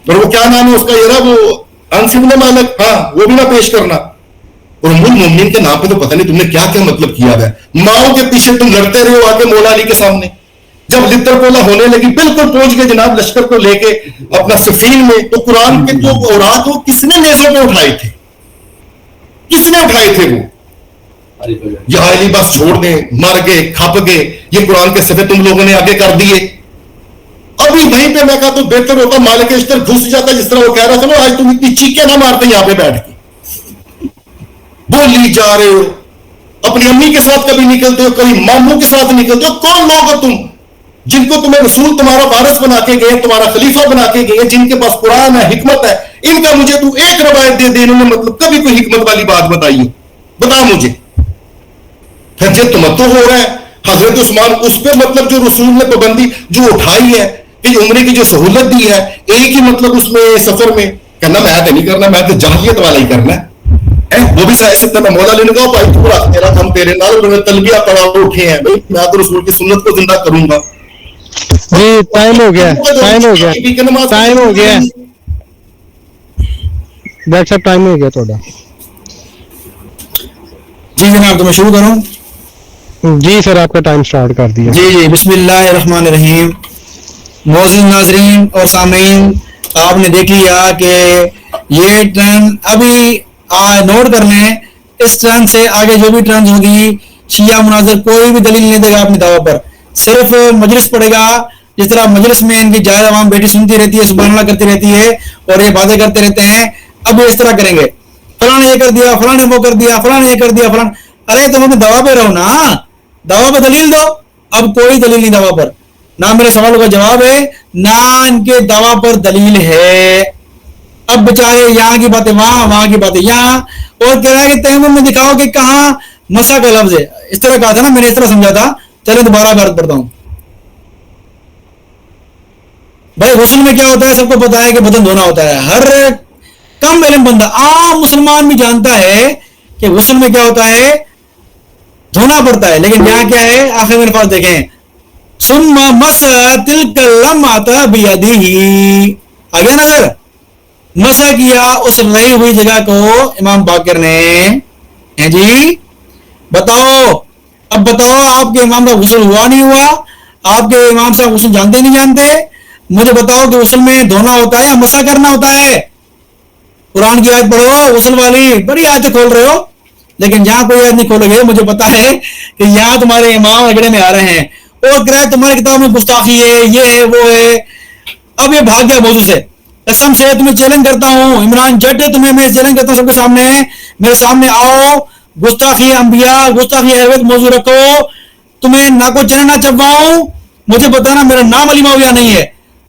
اور وہ کیا نام ہے اس کا یہ رہا وہ انس بن مالک, ہاں وہ بھی نہ پیش کرنا. اور ام المؤمنین کے نام پہ تو پتہ نہیں تم نے کیا کیا مطلب کیا ہے. ماؤں کے پیچھے تم لڑتے رہے ہو آگے مولا علی کے سامنے. جب لتر پولا ہونے لگی بالکل پہنچ گئے جناب لشکر کو لے کے اپنا سفین میں, تو قرآن کے جو اوراق وہ کس نے نیزوں پہ اٹھائے تھے, کس نے اٹھائے تھے وہ؟ یہ علی بس چھوڑ دیں, مر گئے, کھپ گئے, یہ قرآن کے صفحے تم لوگوں نے آگے کر دیے. ابھی وہیں پہ میں کہا تو بہتر ہوتا مالک اشتر گھس جاتا, جس طرح وہ کہہ رہا تھا آج تم اتنی چیخیں نہ مارتے یہاں پہ بیٹھ کے, بولی جا رہے ہو, اپنی امی کے ساتھ کبھی نکلتے ہو, کبھی ماموں کے ساتھ نکلتے ہو. کون لوگ ہو تم جن کو تمہیں رسول تمہارا وارث بنا کے گئے, تمہارا خلیفہ بنا کے گئے, جن کے پاس قرآن ہے, حکمت ہے. ان کا مجھے تو ایک روایت دے دے انہوں نے مطلب کبھی کوئی حکمت والی بات بتائی ہو, بتا مجھے. پھر یہ تمتع ہو رہا ہے حضرت عثمان اس پہ مطلب جو رسول نے پابندی جو اٹھائی ہے کہ عمرے کی جو سہولت دی ہے, ایک ہی مطلب اس میں سفر میں کہنا میں تو نہیں کرنا, میں تو جاہلیت والا ہی کرنا ہے. وہ بھی سائے سکتا میں مولا لینے کا بھائی پورا میرا ہم تیرے نال تلبیہ پڑا اٹھے ہیں بھائی, میں تو رسول کی سنت کو زندہ کروں گا. جی ٹائم ہو گیا, ٹائم ہو گیا, ٹائم ہو گیا ڈاکٹر صاحب, ٹائم ہو گیا تھوڑا. جی جناب تو میں شروع کروں. جی سر آپ کا ٹائم سٹارٹ کر دیا. جی جی بسم اللہ الرحمن الرحیم. معزز ناظرین اور سامعین, آپ نے دیکھ لیا کہ یہ ٹرن ابھی نوٹ کر لیں, اس ٹرن سے آگے جو بھی ٹرن ہوگی شیعہ مناظر کوئی بھی دلیل نہیں دے گا اپنے دعویٰ پر, صرف مجلس پڑے گا. جس طرح مجلس میں ان کی جائز عوام بیٹی سنتی رہتی ہے, سبحان اللہ کرتی رہتی ہے اور یہ باتیں کرتے رہتے ہیں, اب یہ اس طرح کریں گے, فلاں نے یہ کر دیا, فلاں نے وہ کر دیا, فلاں نے یہ کر دیا, فلاں. ارے تم اپنے دعویٰ پہ رہو نا, دعویٰ پہ دلیل دو. اب کوئی دلیل نہیں دعویٰ پر, نہ میرے سوالوں کا جواب ہے نہ ان کے دعویٰ پر دلیل ہے. اب بیچارے یہاں کی باتیں وہاں, وہاں کی باتیں یہاں, اور کہہ رہا ہے کہ تیمم میں دکھاؤ کہ کہاں مسا کا لفظ ہے. اس طرح کہا تھا نا, میں نے اس طرح سمجھا تھا. چلے دوبارہ عبارت پڑھتا ہوں. بھائی غسل میں کیا ہوتا ہے سب کو پتا ہے کہ بدن دھونا ہوتا ہے. ہر کم علم بندہ, عام مسلمان بھی جانتا ہے کہ غسل میں کیا ہوتا ہے, دھونا پڑتا ہے. لیکن یہاں کیا ہے, آخر میں الفاظ دیکھیں, ثم مسح تلک اللمعۃ بیدہ, آگے نظر, مسح کیا اس رہی ہوئی جگہ کو امام باقر نے. ہیں جی بتاؤ, اب بتاؤ آپ کے امام کا غسل ہوا نہیں ہوا, آپ کے امام صاحب غسل جانتے نہیں جانتے. مجھے بتاؤ کہ غسل میں دھونا ہوتا ہے یا مسح کرنا ہوتا ہے. قرآن کی آیت پڑھو غسل والی, بڑی آیتیں کھول رہے ہو, لیکن یہاں کوئی آیت نہیں کھولو گے. مجھے پتا ہے کہ یہاں تمہارے امام اگڑے میں آ رہے ہیں اور کہہ تمہاری کتاب میں گستاخی ہے, یہ ہے وہ ہے. اب یہ بھاگ گیا موضوع سے. قسم سے تمہیں چیلنج کرتا ہوں, عمران جٹ تمہیں میں چیلنج کرتا ہوں سب کے سامنے, میرے سامنے آؤ, گستاخی انبیاء, گستاخی اہل بیت موضوع رکھو, تمہیں نہ کوئی چین نہ چباؤں. مجھے بتانا میرا نام علی معاویہ نہیں ہے,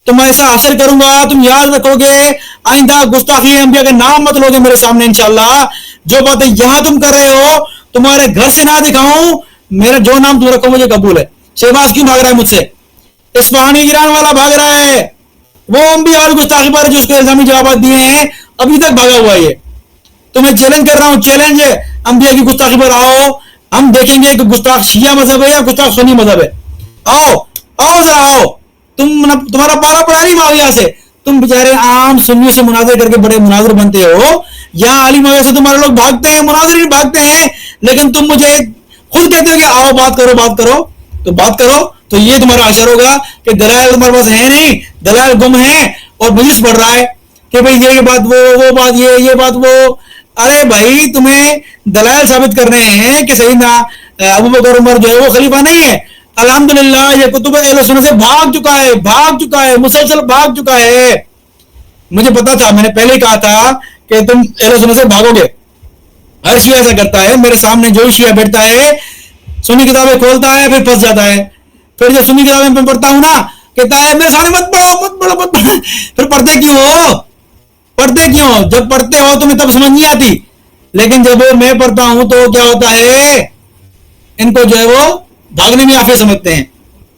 تو میں ایسا حاصل کروں گا, تم یاد رکھو گے, آئندہ گستاخی انبیاء کے نام مت لو گے میرے سامنے انشاءاللہ. جو باتیں یہاں تم کر رہے ہو تمہارے گھر سے نہ دکھاؤں, میرا جو نام تم رکھو مجھے قبول ہے. شہباز کیوں بھاگ رہا ہے مجھ سے؟ اصفہانی ایران والا بھاگ رہا ہے, وہ انبیاء اور گستاخی پر جو اس کو الزامی جوابات دیے ہیں ابھی تک بھاگا ہوا ہے. تو میں چیلنج کر رہا ہوں, چیلنج انبیاء کی گستاخی پر آؤ, ہم دیکھیں گے کہ گستاخ شیعہ مذہب ہے یا گستاخ سنی مذہب ہے. آؤ آؤ ذرا آؤ, تمہارا پارا پڑا نہیں معاویہ سے. تم بیچارے عام سنیوں سے مناظر کر کے بڑے مناظر بنتے ہو, یہاں علی معاویہ سے تمہارے لوگ بھاگتے ہیں, مناظرین بھاگتے ہیں, لیکن تم مجھے خود کہتے ہو کہ آؤ بات کرو بات کرو, تو بات کرو. تو یہ تمہارا اشر ہوگا کہ دلائل تمہارے پاس ہے نہیں, دلائل گم ہیں, اور مجلس پڑھ رہا ہے کہ بھئی یہ بات وہ بات یہ بات وہ. ارے بھائی تمہیں دلائل ثابت کرنے ہیں کہ سیدنا ابوبکر عمر جو ہے وہ خلیفہ نہیں ہے. الحمدللہ یہ کتب اہل سنت سے بھاگ چکا ہے, مسلسل بھاگ چکا ہے. مجھے پتا تھا, میں نے پہلے ہی کہا تھا کہ تم اہل سنت سے بھاگو گے. ہر شیعہ ایسا کرتا ہے, میرے سامنے جو شیعہ بیٹھتا ہے سنی کتابیں کھولتا ہے پھر پھنس جاتا ہے. پھر جب سنی کتابیں میں پڑھتا ہوں نا کہتا ہے میرے سامنے مت پڑھو. پھر پڑھتے کیوں؟ جب پڑھتے ہو تمہیں تب سمجھ نہیں آتی, لیکن جب میں پڑھتا ہوں تو کیا ہوتا ہے, ان کو جو ہے وہ بھاگنے میں آفے سمجھتے ہیں.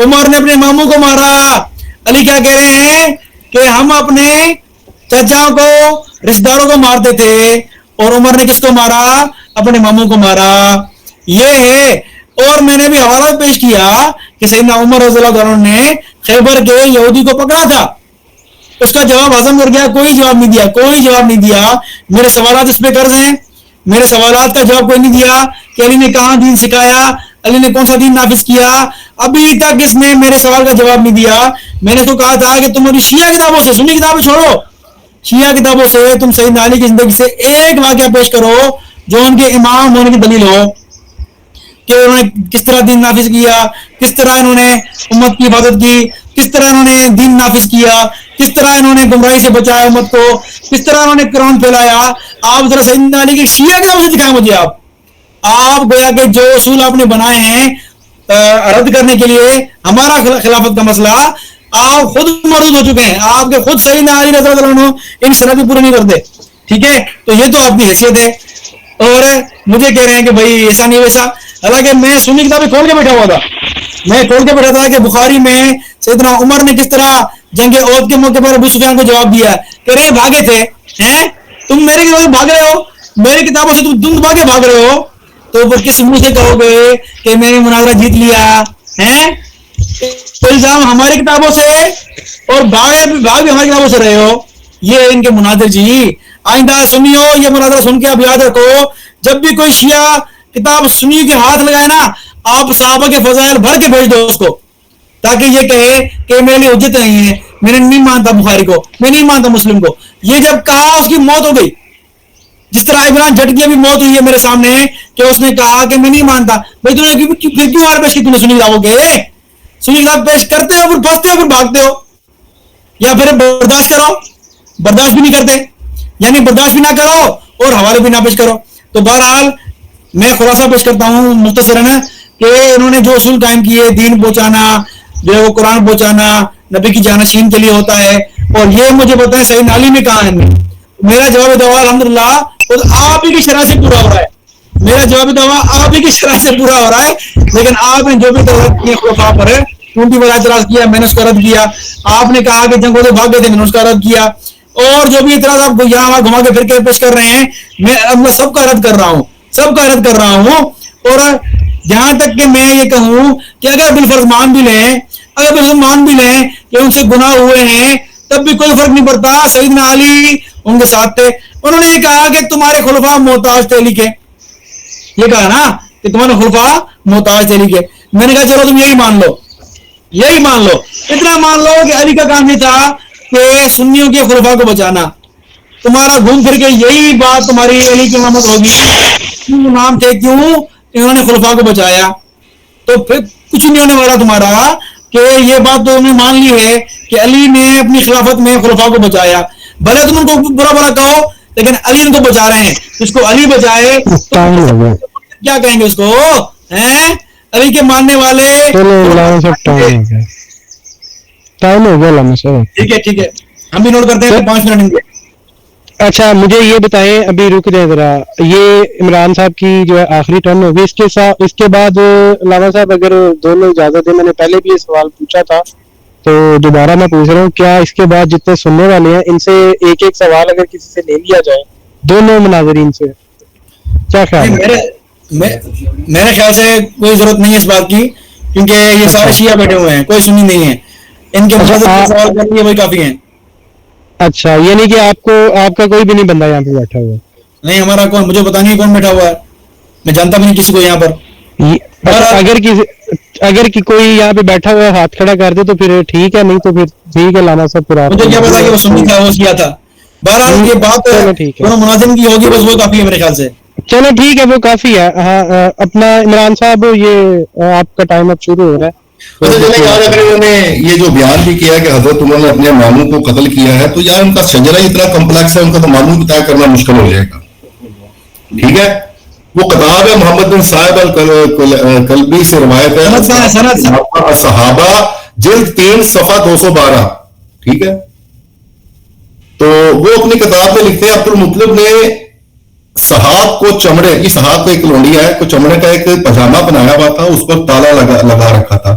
عمر نے اپنے ماموں کو مارا. علی کیا کہہ رہے ہیں کہ ہم اپنے چچاؤں کو رشتہ داروں کو مارتے تھے اور عمر نے کس کو مارا؟ اپنے ماموں کو مارا. یہ ہے. اور میں نے بھی حوالہ پیش کیا کہ سیدنا عمر رضی اللہ عنہ نے خیبر کے یہودی کو پکڑا تھا, اس کا جواب ہضم کر گیا, کوئی جواب نہیں دیا, کوئی جواب نہیں دیا. میرے سوالات اس پہ قرض ہیں, میرے سوالات کا جواب کوئی نہیں دیا کہ علی نے کہاں دین سکھایا, علی نے کون سا دین نافذ کیا. ابھی تک اس نے میرے سوال کا جواب نہیں دیا. میں نے تو کہا تھا کہ تمہاری شیعہ کتابوں سے, سنی کتابیں چھوڑو, شیعہ کتابوں سے تم سیدنا علی کی زندگی سے ایک واقعہ پیش کرو جو ان کے امام ہونے کی دلیل ہو کہ انہوں نے کس طرح دین نافذ کیا, کس طرح انہوں نے امت کی حفاظت کی, کس طرح انہوں نے دین نافذ کیا, کس طرح انہوں نے گمراہی سے بچایا امت کو, کس طرح انہوں نے قرآن پھیلایا. آپ ذرا سیدنا علی کی شیعہ کتابوں سے دکھائیں مجھے. آپ گویا کہ جو اصول آپ نے بنائے ہیں رد کرنے کے لیے ہمارا خلافت کا مسئلہ, آپ خود مردود ہو چکے ہیں. آپ کے خود سیدنا علی رضی اللہ عنہ ان شرائط پورے نہیں کرتے. ٹھیک ہے, تو یہ تو آپ کی حیثیت ہے. اور مجھے کہہ رہے ہیں کہ بھائی ایسا نہیں ویسا, حالانکہ میں سنی کتابیں کھول کے بیٹھا ہوا تھا. میں کھول کے بیٹھا تھا کہ بخاری میں سیدنا عمر نے کس طرح جنگ عہد کے موقع پر ابو سفیان کو جواب دیا. کہ رہے بھاگے تھے, ہیں تم میری کتابوں سے بھاگ رہے ہو, میری کتابوں سے تم بھاگے بھاگ رہے ہو, تو وہ کس منہ سے کہو گے کہ میں نے مناظرہ جیت لیا ہیں؟ الزام ہماری کتابوں سے اور بھاگ بھی ہماری کتابوں سے رہے ہو. یہ ان کے مناظر جی. آئندہ سنیو یہ مناظرہ سن کے آپ یاد رکھو, جب بھی کوئی شیعہ کتاب سنی کے ہاتھ لگائے نا, آپ صحابہ کے فضائل بھر کے بھیج دو اس کو, تاکہ یہ کہے کہ میرے لیے حجت نہیں ہے, میں نے نہیں مانتا بخاری کو, میں نہیں مانتا مسلم کو. یہ جب کہا اس کی موت ہو گئی. جس طرح عمران جٹ کی بھی موت ہوئی ہے میرے سامنے کہ اس نے کہا کہ میں نہیں مانتا. بھائی تم نے پھر کیوں آر پیش کی, تم نے سنی کتابوں کے سنی کتاب پیش کرتے ہو پھر پھنستے ہو پھر بھاگتے ہو, یا پھر برداشت کرو, برداشت بھی نہیں کرتے, یعنی برداشت بھی نہ کرو اور حوالے بھی نہ پیش کرو. تو بہرحال میں خلاصہ پیش کرتا ہوں مختصراً کہ انہوں نے جو اصول قائم کیے, دین پہنچانا جو ہے وہ قرآن پہنچانا نبی کی جانشین کے لیے ہوتا ہے. اور یہ مجھے بتائیں سیدنا علی میں کہاں ہے؟ میرا جواب دعویٰ الحمدللہ آپ ہی کی شرح سے پورا ہو رہا ہے. میرا جواب دعویٰ آپ ہی کی شرح سے پورا ہو رہا ہے. لیکن آپ نے جو بھی اعتراض کیے خلفاء پر, ان کی وجہ اعتراض کیا, میں نے اس کا رد کیا. آپ نے کہا کہ جنگوں سے بھاگ گئے تھے, میں نے اس کا رد کیا. اور جو بھی اعتراض آپ یہاں وہاں گھما کے پھر کے پیش کر رہے ہیں, میں اپنا سب کا رد کر رہا ہوں, سب کا رد کر رہا ہوں. اور جہاں تک کہ میں یہ کہوں کہ اگر بالفرض مان بھی لیں, اگر بالفرض مان بھی لیں کہ ان سے گناہ ہوئے ہیں, تب بھی کوئی فرق نہیں پڑتا. سیدنا علی ان کے ساتھ تھے. انہوں نے یہ کہا کہ تمہارے خلفاء محتاج تھے علی کے, یہ کہا نا کہ تمہارے خلفاء محتاج تھے علی کے. میں نے کہا چلو تم یہی مان لو, یہی مان لو, اتنا مان لو کہ علی کا کام یہ تھا کہ سنیوں کے خلفاء کو بچانا. تمہارا گھوم پھر کے یہی بات تمہاری علی کی امامت ہوگی, کیوں نام تھے, کیوں انہوں نے خلفاء کو بچایا. تو پھر کچھ نہیں ہونے والا تمہارا کہ یہ بات تو انہوں نے مان لی ہے کہ علی نے اپنی خلافت میں خلفاء کو بچایا. بھلے تم ان کو برا برا کہو, لیکن علی ان کو بچا رہے ہیں. اس کو علی بچائے کیا کہیں گے اس کو, ہیں علی کے ماننے والے. ٹھیک ہے ٹھیک ہے, ہم بھی نوٹ کرتے ہیں 5 منٹ. اچھا مجھے یہ بتائیں, ابھی رک جائیں ذرا, یہ عمران صاحب کی جو ہے آخری ٹرن ہوگی, اس کے بعد علامہ صاحب اگر دونوں اجازت دیں, میں نے پہلے بھی یہ سوال پوچھا تھا تو دوبارہ میں پوچھ رہا ہوں, کیا اس کے بعد جتنے سننے والے ہیں ان سے ایک ایک سوال اگر کسی سے لے لیا جائے, دونوں مناظرین سے, کیا خیال ہے؟ میرے خیال سے کوئی ضرورت نہیں ہے اس بات کی, کیونکہ یہ سارے شیعہ بیٹھے ہوئے ہیں, کوئی سنی نہیں ہے. ان کے سوال کر لیے وہی کافی ہیں. اچھا, یہ نہیں کہ آپ کا کوئی بھی نہیں بندہ یہاں پہ بیٹھا ہوا؟ نہیں, ہمارا کون, مجھے پتا نہیں کون بیٹھا ہوا ہے, میں جانتا بھی نہیں کسی کو یہاں پر. اگر کوئی یہاں پہ بیٹھا ہوا ہاتھ کھڑا کر دے تو پھر ٹھیک ہے, نہیں تو پھر ٹھیک ہے. لانا سب پورا مجھے کیا پتا کہ وہ سنی تھا, وہ کیا تھا. بہرحال یہ بات دونوں مناظرین کی ہوگی, بس وہ کافی ہے میرے خیال سے. چلو ٹھیک ہے, وہ کافی ہے. ہاں اپنا عمران صاحب, یہ آپ کا ٹائم اب شروع ہو رہا ہے. اگر انہوں نے یہ جو بیان بھی کیا کہ حضرت عمر نے اپنے ماموں کو قتل کیا ہے, تو یار ان کا شجرہ اتنا کمپلیکس ہے, ان کا تو ماموں بھی طے کرنا مشکل ہو جائے گا. ٹھیک ہے, وہ کتاب ہے محمد بن صاحب الکلبی سے روایت ہے, صحابہ جلد 3 صفحہ 212. ٹھیک ہے, تو وہ اپنی کتاب میں لکھتے ہیں, عبد المطلب نے صحاب کو چمڑے, یہ صحاب کا ایک لونڈیا ہے, کو چمڑے کا ایک پاجامہ بنایا ہوا تھا, اس پر تالا لگا رکھا تھا,